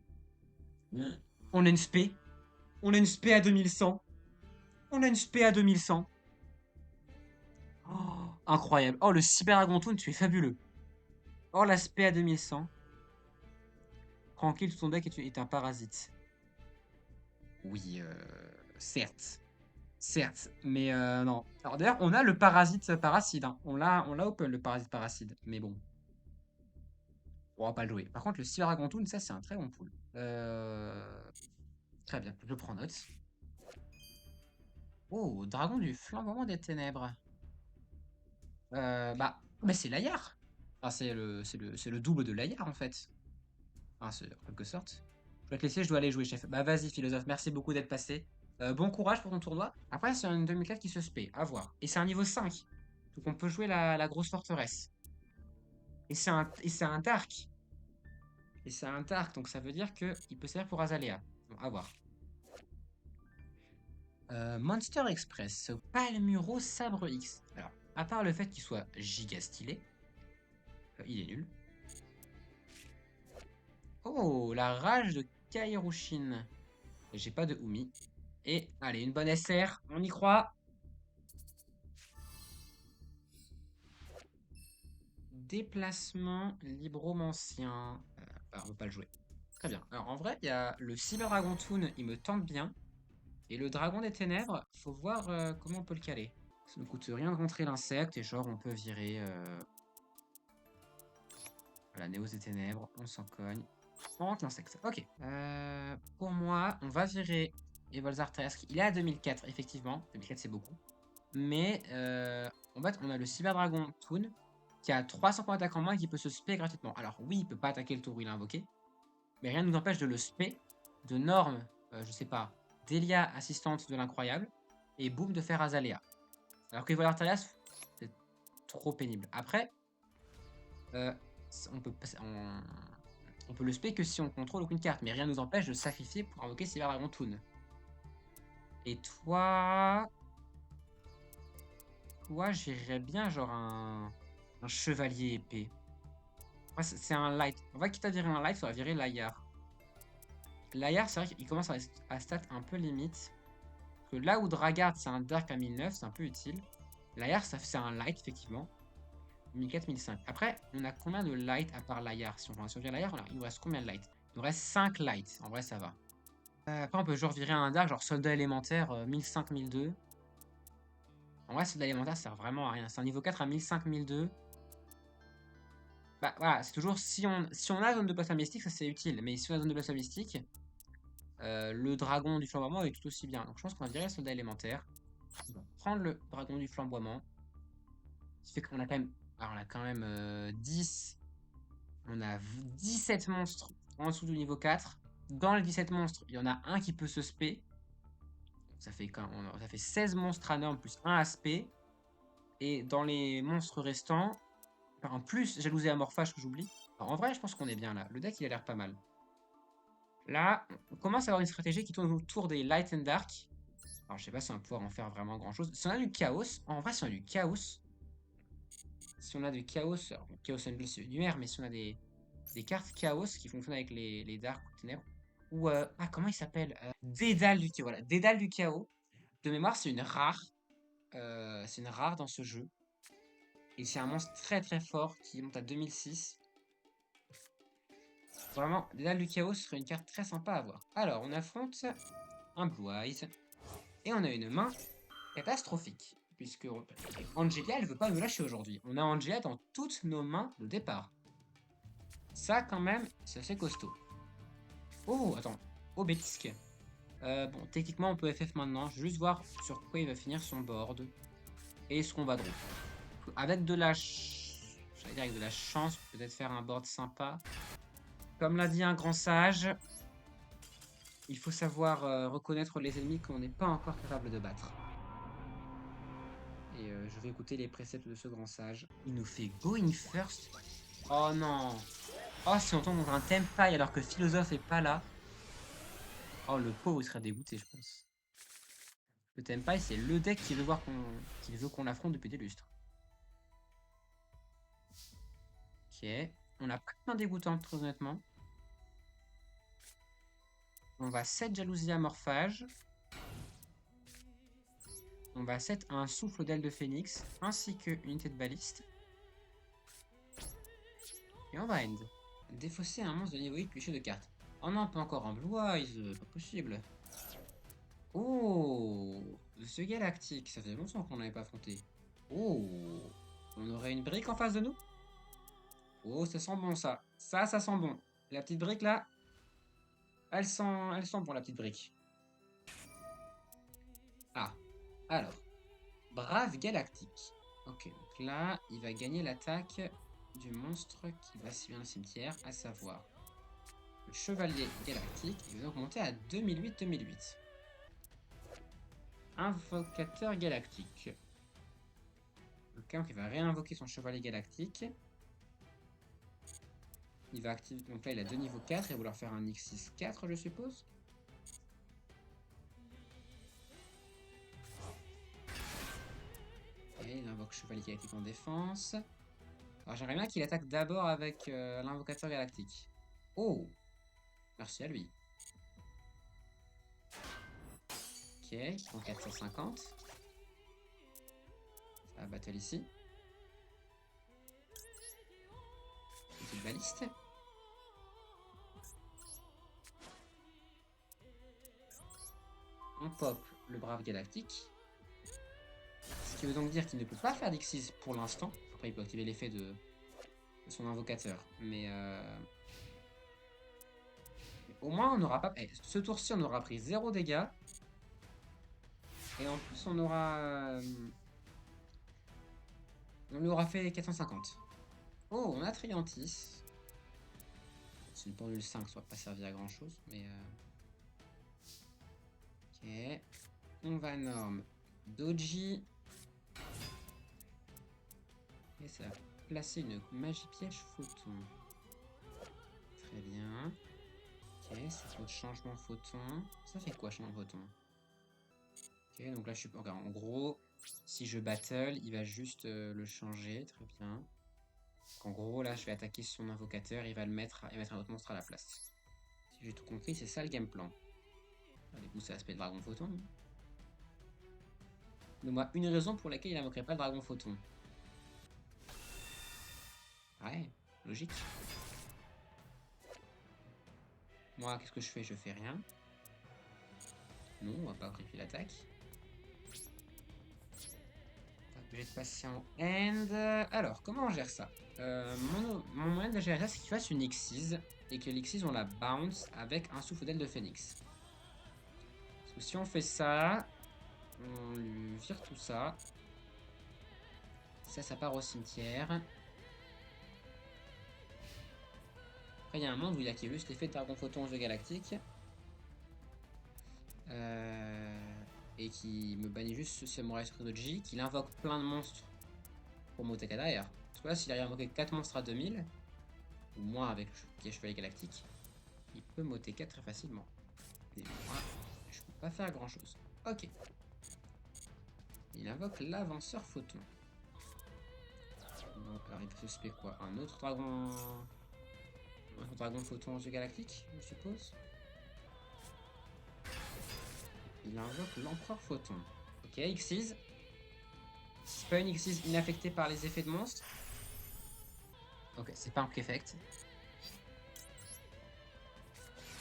On a une spé. On a une spé à 2100. On a une spé à 2100. Oh, incroyable. Oh, le Cyber Dragon tu es fabuleux. Oh, la spé à 2100. Tranquille, tout ton deck est un parasite. Oui, certes. Certes, mais non. Alors d'ailleurs, on a le parasite paracide, hein. On l'a open, le parasite paracide. Mais bon, on va pas le jouer. Par contre, le Cyberdragontoon, ça, c'est un très bon pool. Très bien, je prends note. Oh, Dragon du Flamboiement des Ténèbres. Bah, mais c'est Layar. Enfin, c'est le double de Layar, en fait. Enfin, en quelque sorte. Je vais te laisser, je dois aller jouer, chef. Bah, vas-y, philosophe, merci beaucoup d'être passé. Bon courage pour ton tournoi. Après, c'est une 2004 qui se spé, à voir. Et c'est un niveau 5. Donc, on peut jouer la grosse forteresse. Et c'est un Dark. Et c'est un Dark, donc ça veut dire qu'il peut servir pour Azalea. Bon, à voir. Monster Express, Palmuro Sabre X. Alors, à part le fait qu'il soit giga stylé, il est nul. Oh, la rage de Kairushin. J'ai pas de Umi. Et allez, une bonne SR, on y croit. Déplacement libromancien. On peut pas le jouer. Très bien. Alors en vrai, il y a le Cyber Dragon Toon, il me tente bien. Et le Dragon des Ténèbres, faut voir comment on peut le caler. Ça ne coûte rien de rentrer l'insecte et genre on peut virer. Voilà, Néos des Ténèbres, on s'en cogne. On rentre l'insecte. Ok. Pour moi, on va virer Evolzar Terrestre. Il est à 2004, effectivement. 2004, c'est beaucoup. Mais en fait, on a le Cyber Dragon Toon qui a 300 points d'attaque en moins et qui peut se spé gratuitement. Alors oui, il peut pas attaquer le tour où il est invoqué, mais rien ne nous empêche de le spé, de norme, je sais pas, Delia assistante de l'incroyable, et boum de faire Azalea. Alors que Volar Talias, c'est trop pénible. Après, on peut, on peut le spé que si on contrôle aucune carte, mais rien ne nous empêche de sacrifier pour invoquer Cyber Dragon Toon. Et toi, j'irais bien genre un chevalier épée. Ouais, c'est un light. On va quitte à virer un light, on va virer Layar. Layar, c'est vrai qu'il commence à stat un peu limite. Parce que là où Dragard, c'est un Dark à 1009, c'est un peu utile. Layar, c'est un light, effectivement. 1004, 1005. Après, on a combien de light à part Layar? Si on vire Layar, il nous reste combien de light? Il nous reste 5 lights. En vrai, ça va. Après, on peut genre virer un Dark, genre soldat élémentaire, 1005, 1002. En vrai, soldat élémentaire, ça sert vraiment à rien. C'est un niveau 4 à 1005, 1002. Bah voilà, c'est toujours si on a zone de plasma mystique, ça c'est utile. Mais si on a zone de plasma mystique, le dragon du flamboiement est tout aussi bien. Donc je pense qu'on va virer le soldat élémentaire. On va prendre le dragon du flamboiement. Ce qui fait qu'on a quand même. Alors on a quand même 10. On a 17 monstres en dessous du niveau 4. Dans les 17 monstres, il y en a un qui peut se spé. Ça fait 16 monstres à norme plus 1 à spé. Et dans les monstres restants, en plus jalousie amorphage que j'oublie. En vrai, je pense qu'on est bien là. Le deck il a l'air pas mal. Là, on commence à avoir une stratégie qui tourne autour des Light and Dark. Alors, je sais pas si on va pouvoir en faire vraiment grand chose. Si on a du chaos, en vrai, si on a du chaos, alors, chaos and c'est univers, mais si on a des cartes chaos qui fonctionnent avec les dark ou ténèbres, ou comment il s'appelle Dédale du chaos. Voilà, Dédale du chaos. De mémoire, c'est une rare. C'est une rare dans ce jeu. Et c'est un monstre très très fort qui monte à 2006. Vraiment, Dédale du chaos serait une carte très sympa à avoir. Alors, on affronte un Blue Eyes. Et on a une main catastrophique. Puisque Angelia, elle veut pas nous lâcher aujourd'hui. On a Angelia dans toutes nos mains de départ. Ça, quand même, c'est assez costaud. Oh, attends. Obélisque. Bon, techniquement, on peut FF maintenant. Je vais juste voir sur quoi il va finir son board. Et ce qu'on va draw. Avec de la j'allais dire avec de la chance, peut-être faire un board sympa. Comme l'a dit un grand sage, il faut savoir reconnaître les ennemis qu'on n'est pas encore capable de battre. Et je vais écouter les préceptes de ce grand sage. Il nous fait going first. Oh non. Oh, si on tombe dans un Tenpai alors que Philosophe est pas là. Oh, le pauvre, il serait dégoûté, je pense. Le Tenpai, c'est le deck qui veut qu'on l'affronte depuis des lustres. Ok. On a pas de main dégoûtante, très honnêtement. On va 7 jalousie amorphage. On va 7 un souffle d'aile de phénix, ainsi que unité de baliste. Et on va end. Défausser un monstre de niveau 8 plus de cartes. Oh non, pas encore un Blue Eyes, pas possible. Oh, Ce galactique, ça fait longtemps qu'on n'avait pas affronté. Oh, on aurait une brique en face de nous? Oh, ça sent bon ça. Ça sent bon. La petite brique là, elle sent bon la petite brique. Ah, alors, Brave Galactique. Ok, donc là, il va gagner l'attaque du monstre qui va suivre le cimetière, à savoir le Chevalier Galactique. Il va donc monter à 2008-2008. Invocateur Galactique. Ok, donc il va réinvoquer son Chevalier Galactique. Il va activer. Donc là, il a 2 niveaux 4. Il va vouloir faire un X6 4, je suppose. Et il invoque Chevalier Galactique en défense. Alors j'aimerais bien qu'il attaque d'abord avec l'invocateur galactique. Oh! Merci à lui. Ok, il prend 450. Ça va battle ici. Petite baliste. On pop le brave galactique. Ce qui veut donc dire qu'il ne peut pas faire d'X6 pour l'instant. Après, il peut activer l'effet de son invocateur. Mais au moins, on n'aura pas. Ce tour-ci, on aura pris 0 dégâts. Et en plus, on aura. On lui aura fait 450. Oh, on a Triantis. C'est une pendule 5, ça va pas servir à grand chose. Mais. Ok. On va norme Doji. Et ça va placer une magie piège photon. Très bien. Ok, c'est notre changement photon. Ça fait quoi, changement photon? Ok, donc là, je suis. Okay, en gros, si je battle, il va juste le changer. Très bien. Donc, en gros, là, je vais attaquer son invocateur. Il va le mettre et mettre un autre monstre à la place. Si j'ai tout compris, c'est ça le game plan. Ah, du coup, ça s'appelle Dragon Photon. Donne-moi une raison pour laquelle il n'invoquerait pas le Dragon Photon. Ouais, logique. Moi, qu'est-ce que je fais? Je fais rien. Non, on va pas créer l'attaque. Obligé de passer en end. Alors, comment on gère ça? Mon moyen de gérer ça, c'est qu'il fasse une X6 et que l'X6 on la bounce avec un souffle d'aile de phénix. Parce que si on fait ça, on lui vire tout ça. Ça part au cimetière. Après, il y a un monde où il active juste l'effet de Dragon Photon de galactique. Et qui me bannit juste ce Samurai Doji, qu'il invoque plein de monstres pour Moteka derrière. Parce que là, s'il arrive à invoquer 4 monstres à 2000, ou moins avec le Chevalier Galactique, il peut Moteka très facilement. Et moi, je peux pas faire grand chose. Ok. Il invoque l'avanceur photon. Donc, alors il peut se faire quoi? Un autre dragon. Un autre dragon photon de galactique, je suppose. Il invoque l'empereur photon. Ok, X6. C'est pas une X6 inaffectée par les effets de monstres. Ok, c'est pas un quick effect.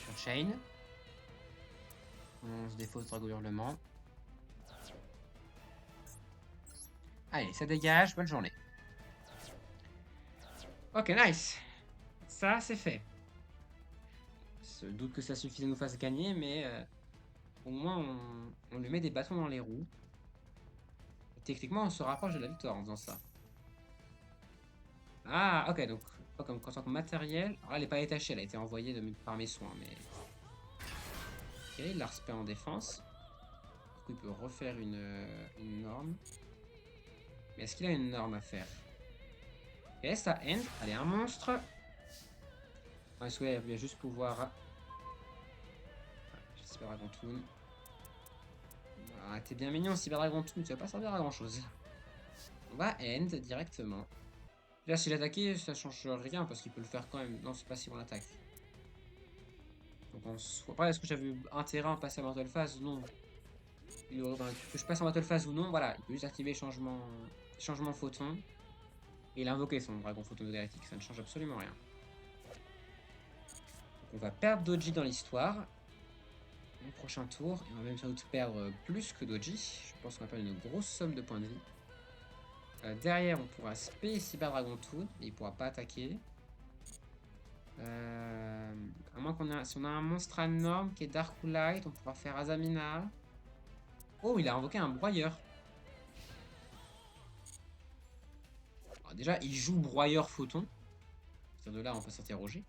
Sur Chain. On se défausse Drago Hurlement. Allez, ça dégage, bonne journée. Ok, nice. Ça, c'est fait. Je doute que ça suffise à nous faire gagner, mais au moins on lui met des bâtons dans les roues. Et techniquement, on se rapproche de la victoire en faisant ça. Ah, ok, donc comme en tant que matériel. Alors là, elle n'est pas détachée, elle a été envoyée par mes soins, mais. Ok, il la respect en défense. Du coup, il peut refaire une norme. Mais est-ce qu'il a une norme à faire? Ok, ça end. Allez, un monstre. Ah, ouais, il va juste pouvoir. Cyber Dragon Toon. Ah, t'es bien mignon, Cyber Dragon Toon, tu vas pas servir à grand chose. On va end directement. Là, s'il attaquait, ça change rien parce qu'il peut le faire quand même. Non, c'est pas si on l'attaque. Donc en soi. Après, est-ce que j'avais intérêt à passer en Battle Phase? Non. Que je passe en Battle Phase ou non, voilà, il peut juste activer changement photon. Et il a invoqué son dragon photon de galactique, ça ne change absolument rien. Donc on va perdre Doji dans l'histoire. Au prochain tour, et on va même sans doute perdre plus que Doji. Je pense qu'on va perdre une grosse somme de points de vie. Derrière, on pourra spé Cyber Dragon Toon, et il pourra pas attaquer. À moins qu'on a, si on a un monstre à norme qui est Dark ou Light, on pourra faire Azamina. Oh, il a invoqué un broyeur. Alors déjà, il joue broyeur photon. À partir de là, on peut s'interroger.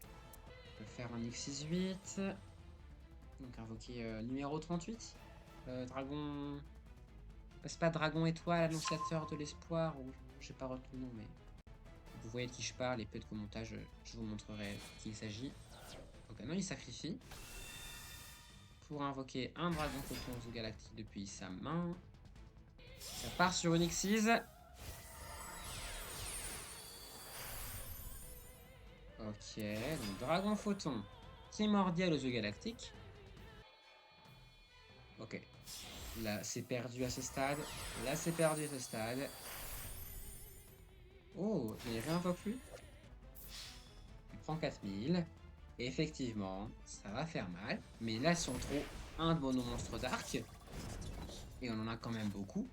On peut faire un X68. Donc invoquer numéro 38. Dragon. C'est pas Dragon Étoile, annonciateur de l'espoir, ou je sais pas retenu le nom, mais vous voyez de qui je parle, et peut-être qu'au montage, je vous montrerai qui il s'agit. Donc maintenant, il sacrifie pour invoquer un Dragon Photon Zoo Galactique depuis sa main. Ça part sur une Xyz. Ok, donc Dragon Photon primordial aux yeux galactiques. Ok. Là, c'est perdu à ce stade. Là, c'est perdu à ce stade. Oh, il réinvoque plus. Il prend 4000. Et effectivement, ça va faire mal. Mais là, si on trouve un de nos monstres d'arc, et on en a quand même beaucoup,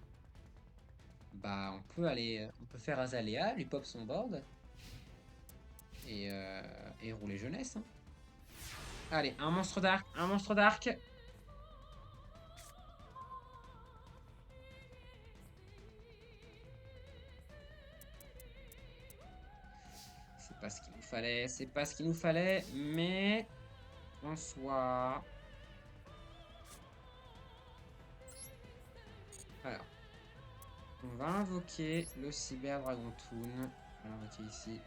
bah on peut aller, on peut faire Azalea, lui pop son board, et rouler jeunesse. Hein. Allez, un monstre d'arc, un monstre d'arc. C'est pas ce qu'il nous fallait, c'est pas ce qu'il nous fallait, mais en soi. Alors, on va invoquer le Cyber Dragon Toon. On va invoquer ici.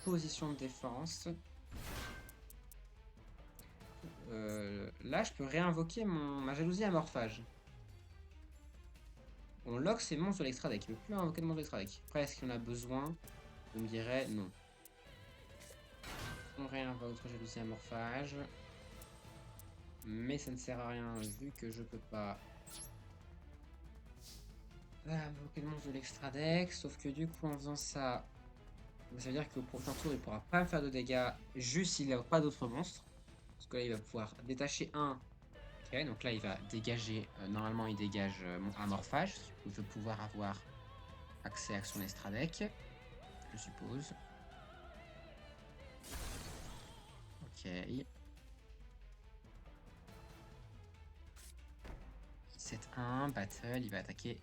Position de défense. Là, je peux réinvoquer ma jalousie amorphage. On lock ces monstres de l'extra deck. Il ne peut plus invoquer de monstres de l'extra deck. Après, est-ce qu'on a besoin? On me dirait non. On réinvoque notre jalousie amorphage. Mais ça ne sert à rien vu que je peux pas invoquer le monstre de l'extra deck. Sauf que du coup, en faisant ça, ça veut dire qu'au prochain tour, il pourra pas me faire de dégâts juste s'il n'a pas d'autres monstres. Parce que là, il va pouvoir détacher un. Ok, donc là, il va dégager. Normalement, il dégage mon amorphage. Je vais pouvoir avoir accès à son extra deck. Je suppose. Ok. 7-1, battle, il va attaquer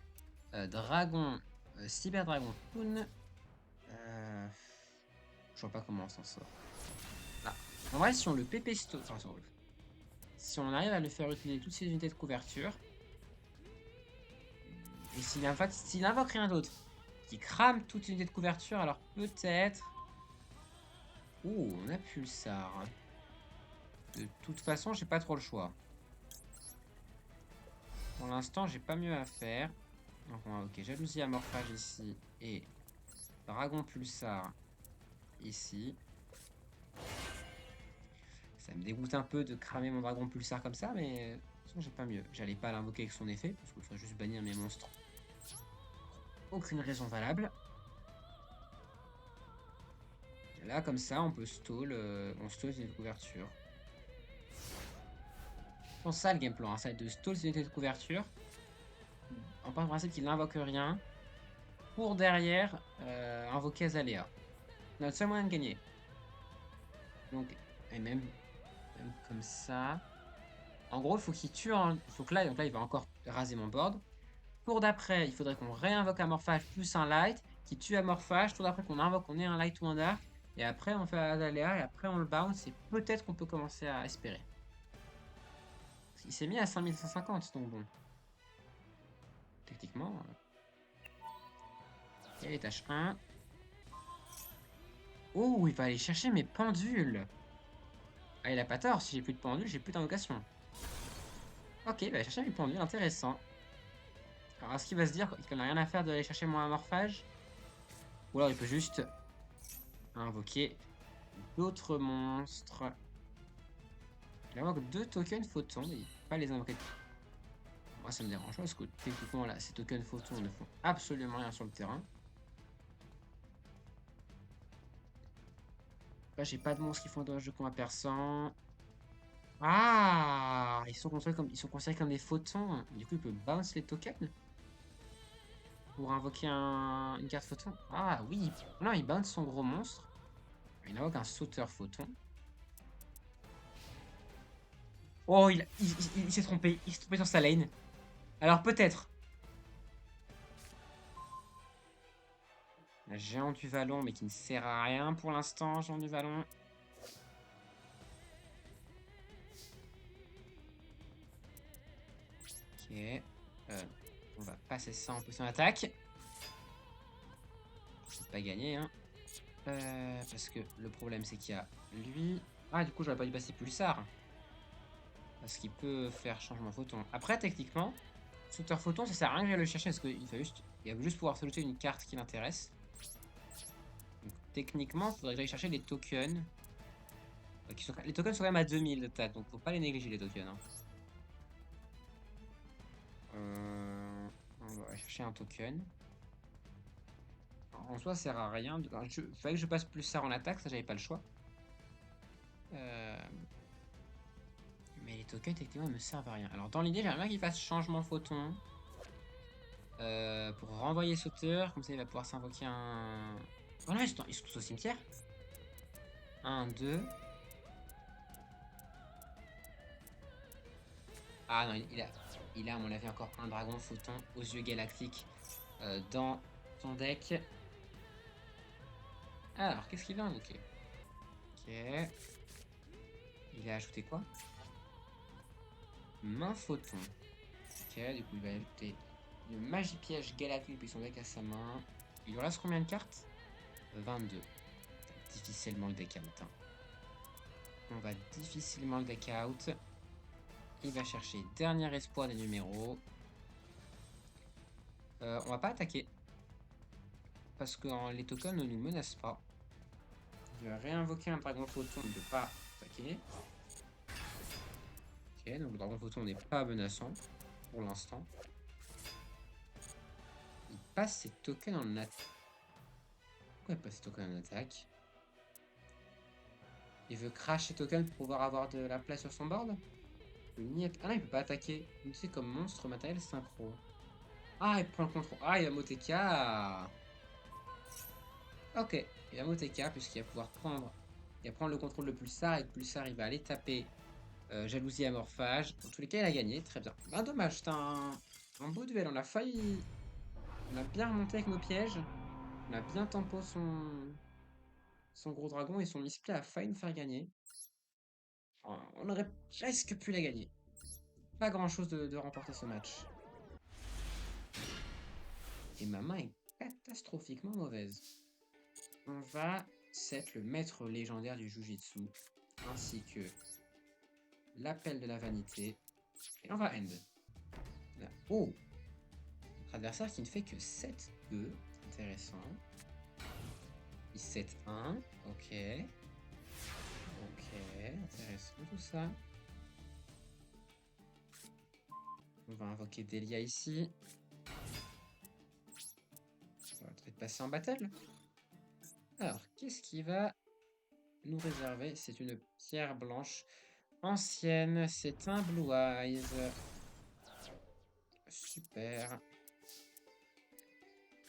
Dragon, Cyber Dragon Toon. Je vois pas comment on s'en sort. Ah. En vrai, si on le PP stone, enfin, si on arrive à le faire utiliser toutes ses unités de couverture, et s'il invoque rien d'autre, qui crame toute unité de couverture, alors peut-être. Oh, on a Pulsar. De toute façon, j'ai pas trop le choix. Pour l'instant, j'ai pas mieux à faire. Donc, ok, jalousie amorphage ici et Dragon Pulsar ici. Ça me dégoûte un peu de cramer mon Dragon Pulsar comme ça, mais de toute façon, j'ai pas mieux. J'allais pas l'invoquer avec son effet, parce qu'il faudrait juste bannir mes monstres. Aucune raison valable. Et là, comme ça, on peut stall, on stall une unité de couverture. C'est ça le game plan, hein, ça va être de stall une unité de couverture. En principe qu'il n'invoque rien. Pour derrière, invoquer Azalea. Notre seul moyen de gagner. Donc, et même comme ça. En gros, il faut qu'il tue. Il faut que là, donc là, il va encore raser mon board. Tour d'après, il faudrait qu'on réinvoque Amorphage plus un light qui tue Amorphage. Tour d'après, qu'on invoque, on ait un light ou un dark. Et après, on fait Azalea et après, on le bounce. Et peut-être qu'on peut commencer à espérer. Il s'est mis à 5150, donc bon. Techniquement. Ok, les tâches 1. Oh, il va aller chercher mes pendules. Ah, il a pas tort, si j'ai plus de pendules, j'ai plus d'invocation. Ok, il va aller chercher mes pendules, intéressant. Alors, est-ce qu'il va se dire qu'il n'a rien à faire d'aller chercher mon amorphage? Ou alors il peut juste invoquer d'autres monstres. Il invoque 2 tokens photons, mais il peut pas les invoquer. Moi, ça me dérange pas parce que techniquement, là, ces tokens photons ne font absolument rien sur le terrain. Là, j'ai pas de monstres qui font dommage de combat perçant. Ah, ils sont considérés comme des photons. Du coup, il peut bounce les tokens pour invoquer une carte photon. Ah oui, non, il bounce son gros monstre. Il invoque un sauteur photon. Oh, il s'est trompé. Il s'est trompé sur sa lane. Alors peut-être. La géant du vallon, mais qui ne sert à rien pour l'instant, géant du vallon. Ok. On va passer ça en position d'attaque. C'est pas gagné, hein. Parce que le problème, c'est qu'il y a lui. Ah, du coup, j'aurais pas dû passer Pulsar. Parce qu'il peut faire changement photon. Après, techniquement, sauteur photon, ça sert à rien que j'aille le chercher. Parce qu'il va juste pouvoir s'ajouter une carte qui l'intéresse. Donc, techniquement, il faudrait que j'aille chercher les tokens. Les tokens sont quand même à 2000 de tact. Donc, faut pas les négliger, les tokens. Hein. On va aller chercher un token. En soi, ça sert à rien. Il fallait que je passe plus ça en attaque, ça j'avais pas le choix. Mais les tokens, techniquement, ne me servent à rien. Alors, dans l'idée, j'aimerais bien qu'il fasse changement photon. Pour renvoyer sauteur. Comme ça, il va pouvoir s'invoquer un. Oh non, ils sont tous au cimetière. 1, 2. Ah non, il a, à mon avis, encore un dragon photon aux yeux galactiques dans son deck. Alors, qu'est-ce qu'il va invoquer? Ok. Il a ajouté quoi? Main photon. Ok, du coup, il va ajouter une magie piège galactique depuis son deck à sa main. Il lui reste combien de cartes? 22. Difficilement le deck out. Hein. On va difficilement le deck out. Il va chercher dernier espoir des numéros. On va pas attaquer. Parce que les tokens ne nous menacent pas. Il va réinvoquer un dragon photon, il ne peut pas attaquer. Ok, donc le dragon photon n'est pas menaçant pour l'instant. Il passe ses tokens en attaque. Pourquoi il passe ses tokens en attaque? Il veut crash ses tokens pour pouvoir avoir de la place sur son board? Ah non, il peut pas attaquer. Il sait comme monstre matériel synchro. Ah, il prend le contrôle. Ah, il va Moteka. Ok, il va Moteka puisqu'il va pouvoir prendre. Il va prendre le contrôle de Pulsar et Pulsar il va aller taper jalousie amorphage. Dans tous les cas, il a gagné. Très bien. Ah, dommage, c'était un beau duel. On a failli. On a bien remonté avec nos pièges. On a bien tempo son gros dragon et son misplay a failli nous faire gagner. On aurait presque pu la gagner. Pas grand chose de remporter ce match. Et ma main est catastrophiquement mauvaise. On va set le maître légendaire du Jujitsu, ainsi que l'appel de la vanité. Et on va end. Oh! Notre adversaire qui ne fait que 7-2. Intéressant. Il 7-1. Ok. Ok, intéressant tout ça. On va invoquer Delia ici. On va peut-être passer en battle. Alors, qu'est-ce qui va nous réserver? C'est une pierre blanche ancienne. C'est un Blue Eyes. Super.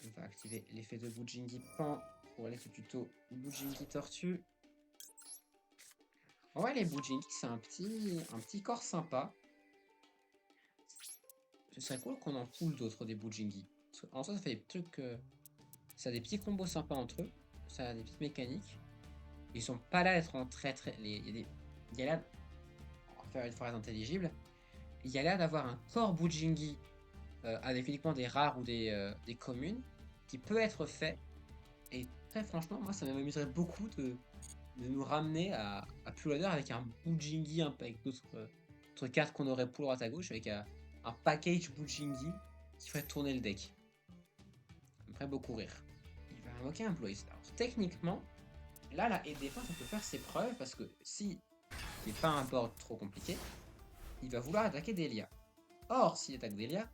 On va activer l'effet de Bujingi Pan pour aller au tuto Bujingi Tortue. En vrai, les Bujingi, c'est un petit corps sympa. Ce serait cool qu'on en poule d'autres des Bujingi. En soi, ça fait des trucs. Ça a des petits combos sympas entre eux. Ça a des petites mécaniques. Ils sont pas là à être en très très. Il y a là. On va faire une phrase intelligible. Il y a l'air d'avoir un corps Bujingi avec uniquement des rares ou des communes qui peut être fait. Et très franchement, moi ça m'amuserait beaucoup de nous ramener à Pulloder avec un Bujingi, avec d'autres cartes qu'on aurait pour droite à gauche, avec un package Bujingi qui ferait tourner le deck. Ça me ferait beaucoup rire. Il va invoquer un Bloise. Alors techniquement, là la haie défense on peut faire ses preuves parce que si il n'est pas un board trop compliqué, il va vouloir attaquer Delia. Or, s'il attaque Delia,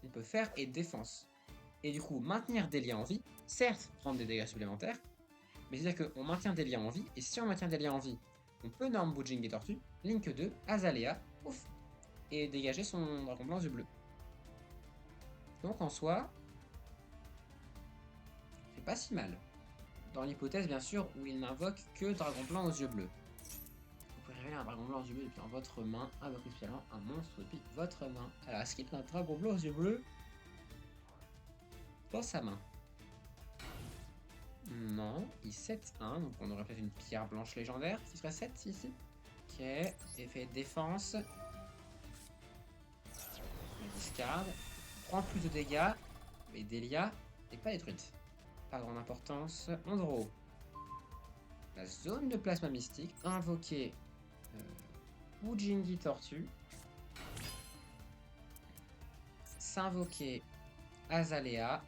on peut faire haie défense. Et du coup, maintenir Delia en vie, certes, prendre des dégâts supplémentaires, mais c'est-à-dire qu'on maintient Delia en vie, et si on maintient Delia en vie, On peut norme Boujing et Tortue, Link 2, Azalea, ouf, et dégager son dragon blanc aux yeux bleus. Donc en soi, c'est pas si mal. Dans l'hypothèse bien sûr où il n'invoque que dragon blanc aux yeux bleus. Vous pouvez révéler un dragon blanc aux yeux bleus depuis votre main, invoquer spécialement un monstre depuis votre main. Alors est-ce qu'il a un dragon blanc aux yeux bleus dans sa main? Non, il 7-1, donc on aurait peut-être une pierre blanche légendaire qui serait 7 ici. Ok, effet de défense. On discard. Prend plus de dégâts, mais Delia n'est pas détruite. Pas grande importance. On draw. La zone de plasma mystique. Invoquer Ujingi Tortue. S'invoquer Azalea.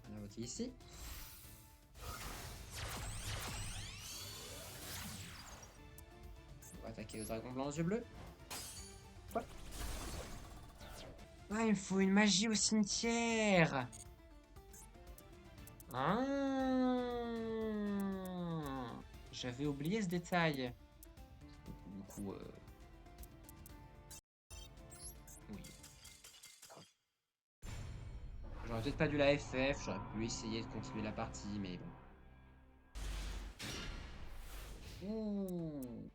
On a invoqué ici. On va attaquer le dragon blanc aux yeux bleus. Quoi? Ah, il me faut une magie au cimetière. Ah, j'avais oublié ce détail. Du coup, oui. J'aurais peut-être pas dû la FF, j'aurais pu essayer de continuer la partie, mais bon. Ouh.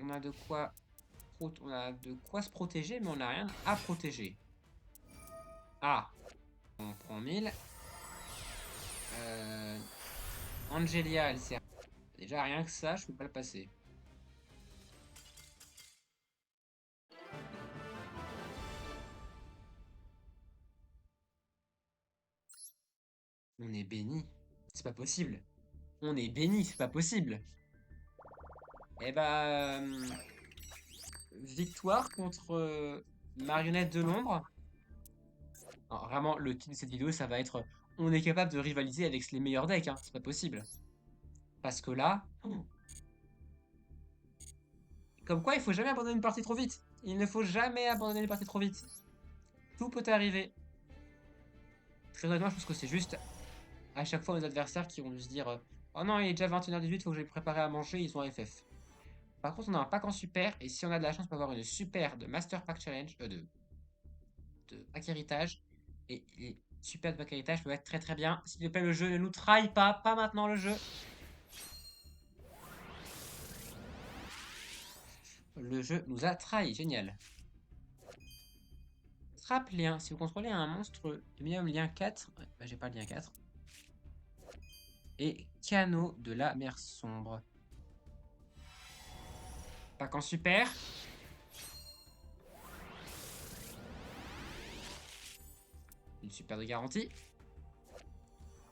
On a de quoi se protéger, mais on n'a rien à protéger. Ah, on prend 1000. Angelia, elle sert. Déjà, rien que ça, je peux pas le passer. On est béni. C'est pas possible. On est béni, c'est pas possible. Eh bah... victoire contre Marionnette de l'ombre. Vraiment, le titre de cette vidéo, ça va être on est capable de rivaliser avec les meilleurs decks, hein. C'est pas possible. Parce que là... Comme quoi, il faut jamais abandonner une partie trop vite. Il ne faut jamais abandonner une partie trop vite. Tout peut arriver. Très honnêtement, je pense que c'est juste à chaque fois nos adversaires qui vont nous se dire oh non, il est déjà 21h18, faut que j'aille préparer à manger, ils ont un FF. Par contre, on a un pack en super, et si on a de la chance, on peut avoir une super de Master Pack Challenge, de pack héritage. Et les super de pack héritage peuvent être très très bien. S'il vous plaît, le jeu ne nous trahit pas, pas maintenant le jeu. Le jeu nous a trahi, génial. Trap lien, si vous contrôlez un monstre minimum lien 4, ouais, bah j'ai pas le lien 4. Et canot de la mer sombre. Pack en super. Une super de garantie.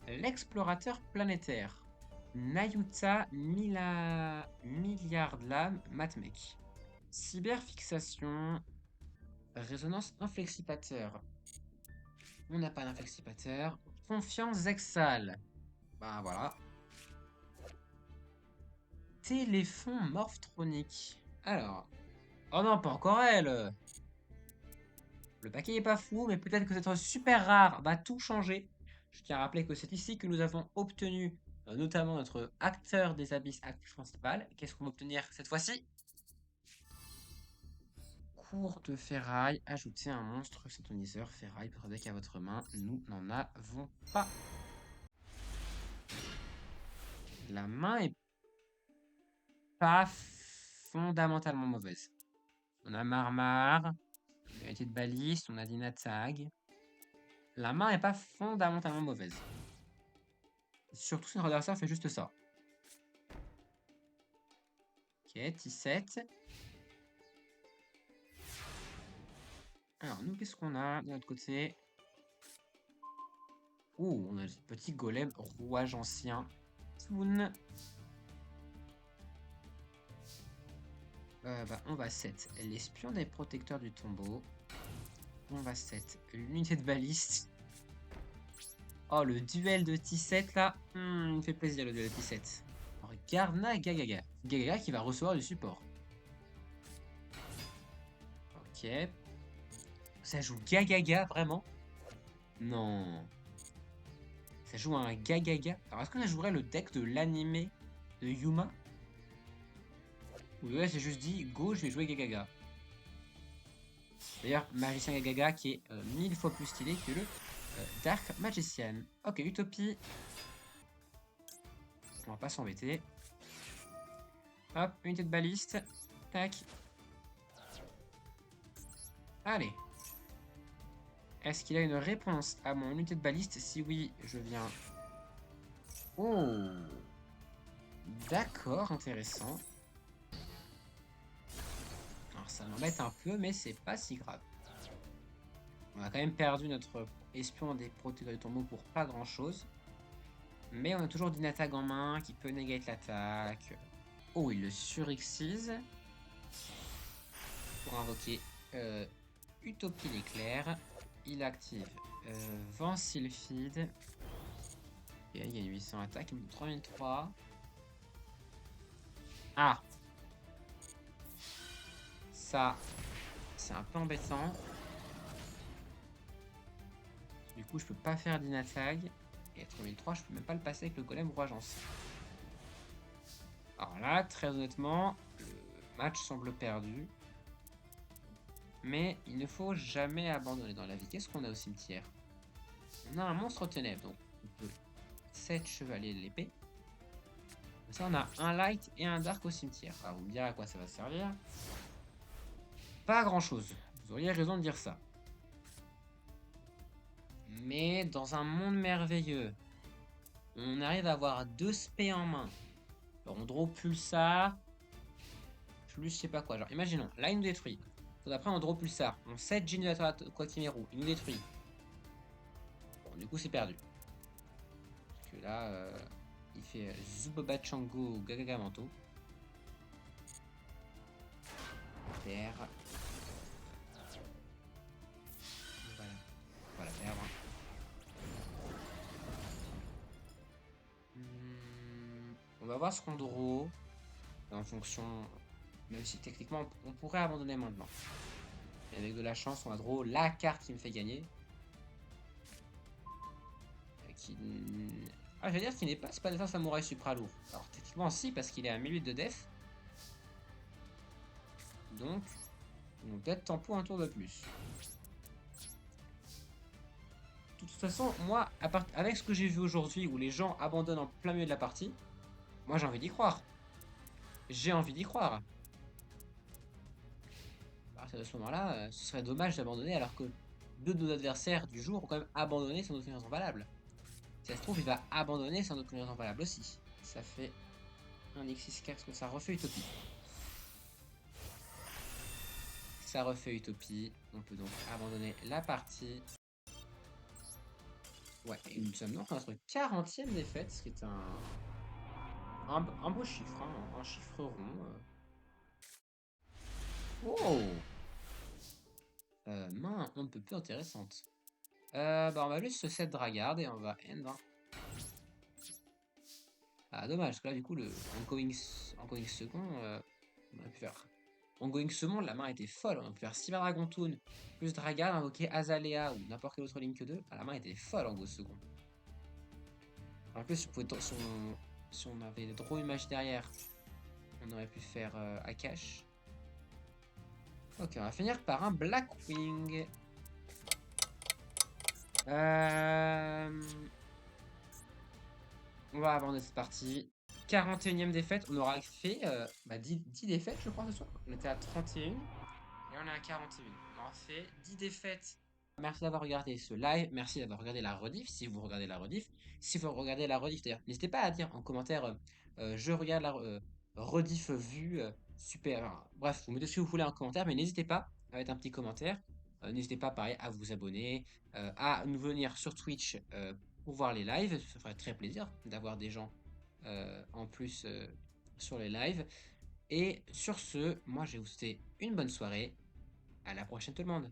L'explorateur planétaire. Nayuta Milliard Lame Matmec. Cyberfixation. Résonance inflexipateur. On n'a pas d'inflexipateur. Confiance exhale. Bah voilà. Téléphone morphronique. Alors. Oh non, pas encore elle. Le paquet est pas fou, mais peut-être que cette super rare va tout changer. Je tiens à rappeler que c'est ici que nous avons obtenu notamment notre acteur des abysses actif principal. Qu'est-ce qu'on va obtenir cette fois-ci? Cours de ferraille. Ajoutez un monstre synthoniseur ferraille pour deck à votre main. Nous n'en avons pas. La main est pas fondamentalement mauvaise. On a Marmar, vérité de baliste, on a Dinatag. La main est pas fondamentalement mauvaise. Surtout si notre adversaire fait juste ça. Ok, T7. Alors, nous, qu'est-ce qu'on a de l'autre côté? Ouh, on a le petit golem rouage ancien. Toon. Bah, on va 7. L'espion des protecteurs du tombeau. On va 7. L'unité de baliste. Oh, le duel de T7 là. Il me fait plaisir le duel de T7. Garna Gagaga. Gagaga qui va recevoir du support. Ok. ça joue Gagaga, vraiment? Non. Ça joue un Gagaga. Alors, est-ce que ça jouerait le deck de l'animé de Yuma? Ou là, c'est juste dit, go, je vais jouer Gagaga. D'ailleurs, Magicien Gagaga qui est 1000 fois plus stylé que le Dark Magician. Ok, Utopie. On va pas s'embêter. Hop, unité de baliste. Tac. Allez. Est-ce qu'il a une réponse à mon unité de baliste? Si oui, je viens... Oh. D'accord, intéressant. Alors ça m'embête un peu, mais c'est pas si grave. On a quand même perdu notre espion des protecteurs du tombeau pour pas grand chose. Mais on a toujours Dynatag en main qui peut negate l'attaque. Oh, il le surexcise. Pour invoquer Utopie l'éclair. Il active Vent Sylphide. Et il y a 800 attaques, il me donne 3003. Ah! Ça, c'est un peu embêtant. Du coup, je peux pas faire d'Inatag. Et à 3003, je peux même pas le passer avec le golem Roi-Agence. Alors là, très honnêtement, le match semble perdu. Mais il ne faut jamais abandonner dans la vie. Qu'est-ce qu'on a au cimetière? On a un monstre ténèbres, donc on peut 7 chevaliers de l'épée. Ça, on a un light et un dark au cimetière. Alors, vous me direz à quoi ça va servir. Pas grand-chose. Vous auriez raison de dire ça. Mais dans un monde merveilleux, on arrive à avoir 2 spé en main. Alors, on draw pulsar. Plus je sais pas quoi. Genre, imaginons, là il nous détruit. Après, on draw pulsar. On set Generator Quatimero. Il nous détruit. Bon, du coup, c'est perdu. Parce que là, il fait Zubobachango Gagamanto. Terre. Voilà. On va la perdre. On va voir ce qu'on draw. En fonction. Même si techniquement, on pourrait abandonner maintenant. Et avec de la chance, on va draw la carte qui me fait gagner. Ah, je veux dire qu'il n'est pas Spadafin Samouraï Supra lourd. Alors, techniquement, si, parce qu'il est à 1008 de def. Donc, peut-être tempo un tour de plus. De toute façon, moi, avec ce que j'ai vu aujourd'hui, où les gens abandonnent en plein milieu de la partie, moi j'ai envie d'y croire. J'ai envie d'y croire. À partir de ce moment-là, ce serait dommage d'abandonner alors que 2 de nos adversaires du jour ont quand même abandonné sans aucune raison valable. Si ça se trouve, il va abandonner sans aucune raison valable aussi. Ça fait un X6 parce que ça refait Utopie. Ça refait Utopie. On peut donc abandonner la partie. Ouais, et nous sommes donc à notre 40e défaite, ce qui est un beau chiffre, hein, un chiffre rond. Oh! Main un peu plus intéressante. Bah on va juste se set Dragard et on va end. Hein. Ah dommage, parce que là du coup le ongoing second, on aurait pu faire... Ongoing second, la main était folle, on aurait pu faire Cyber Dragon Toon, plus Dragard, invoquer Azalea ou n'importe quel autre Link 2. Ah, la main était folle en go second. En plus, si on avait le draw image derrière, on aurait pu faire Akash. Ok, on va finir par un Blackwing. On va abandonner cette partie. 41e défaite. On aura fait 10 défaites, je crois, ce soir. On était à 31. Et on est à 41. On aura fait 10 défaites. Merci d'avoir regardé ce live. Merci d'avoir regardé la rediff. Si vous regardez la rediff. Si vous regardez la rediff, d'ailleurs, n'hésitez pas à dire en commentaire je regarde la rediff vue. Super. Enfin, bref, vous mettez ce que vous voulez en commentaire, mais n'hésitez pas à mettre un petit commentaire. N'hésitez pas, pareil, à vous abonner, à nous venir sur Twitch pour voir les lives. Ça ferait très plaisir d'avoir des gens en plus sur les lives. Et sur ce, moi, je vais vous souhaiter une bonne soirée. À la prochaine, tout le monde.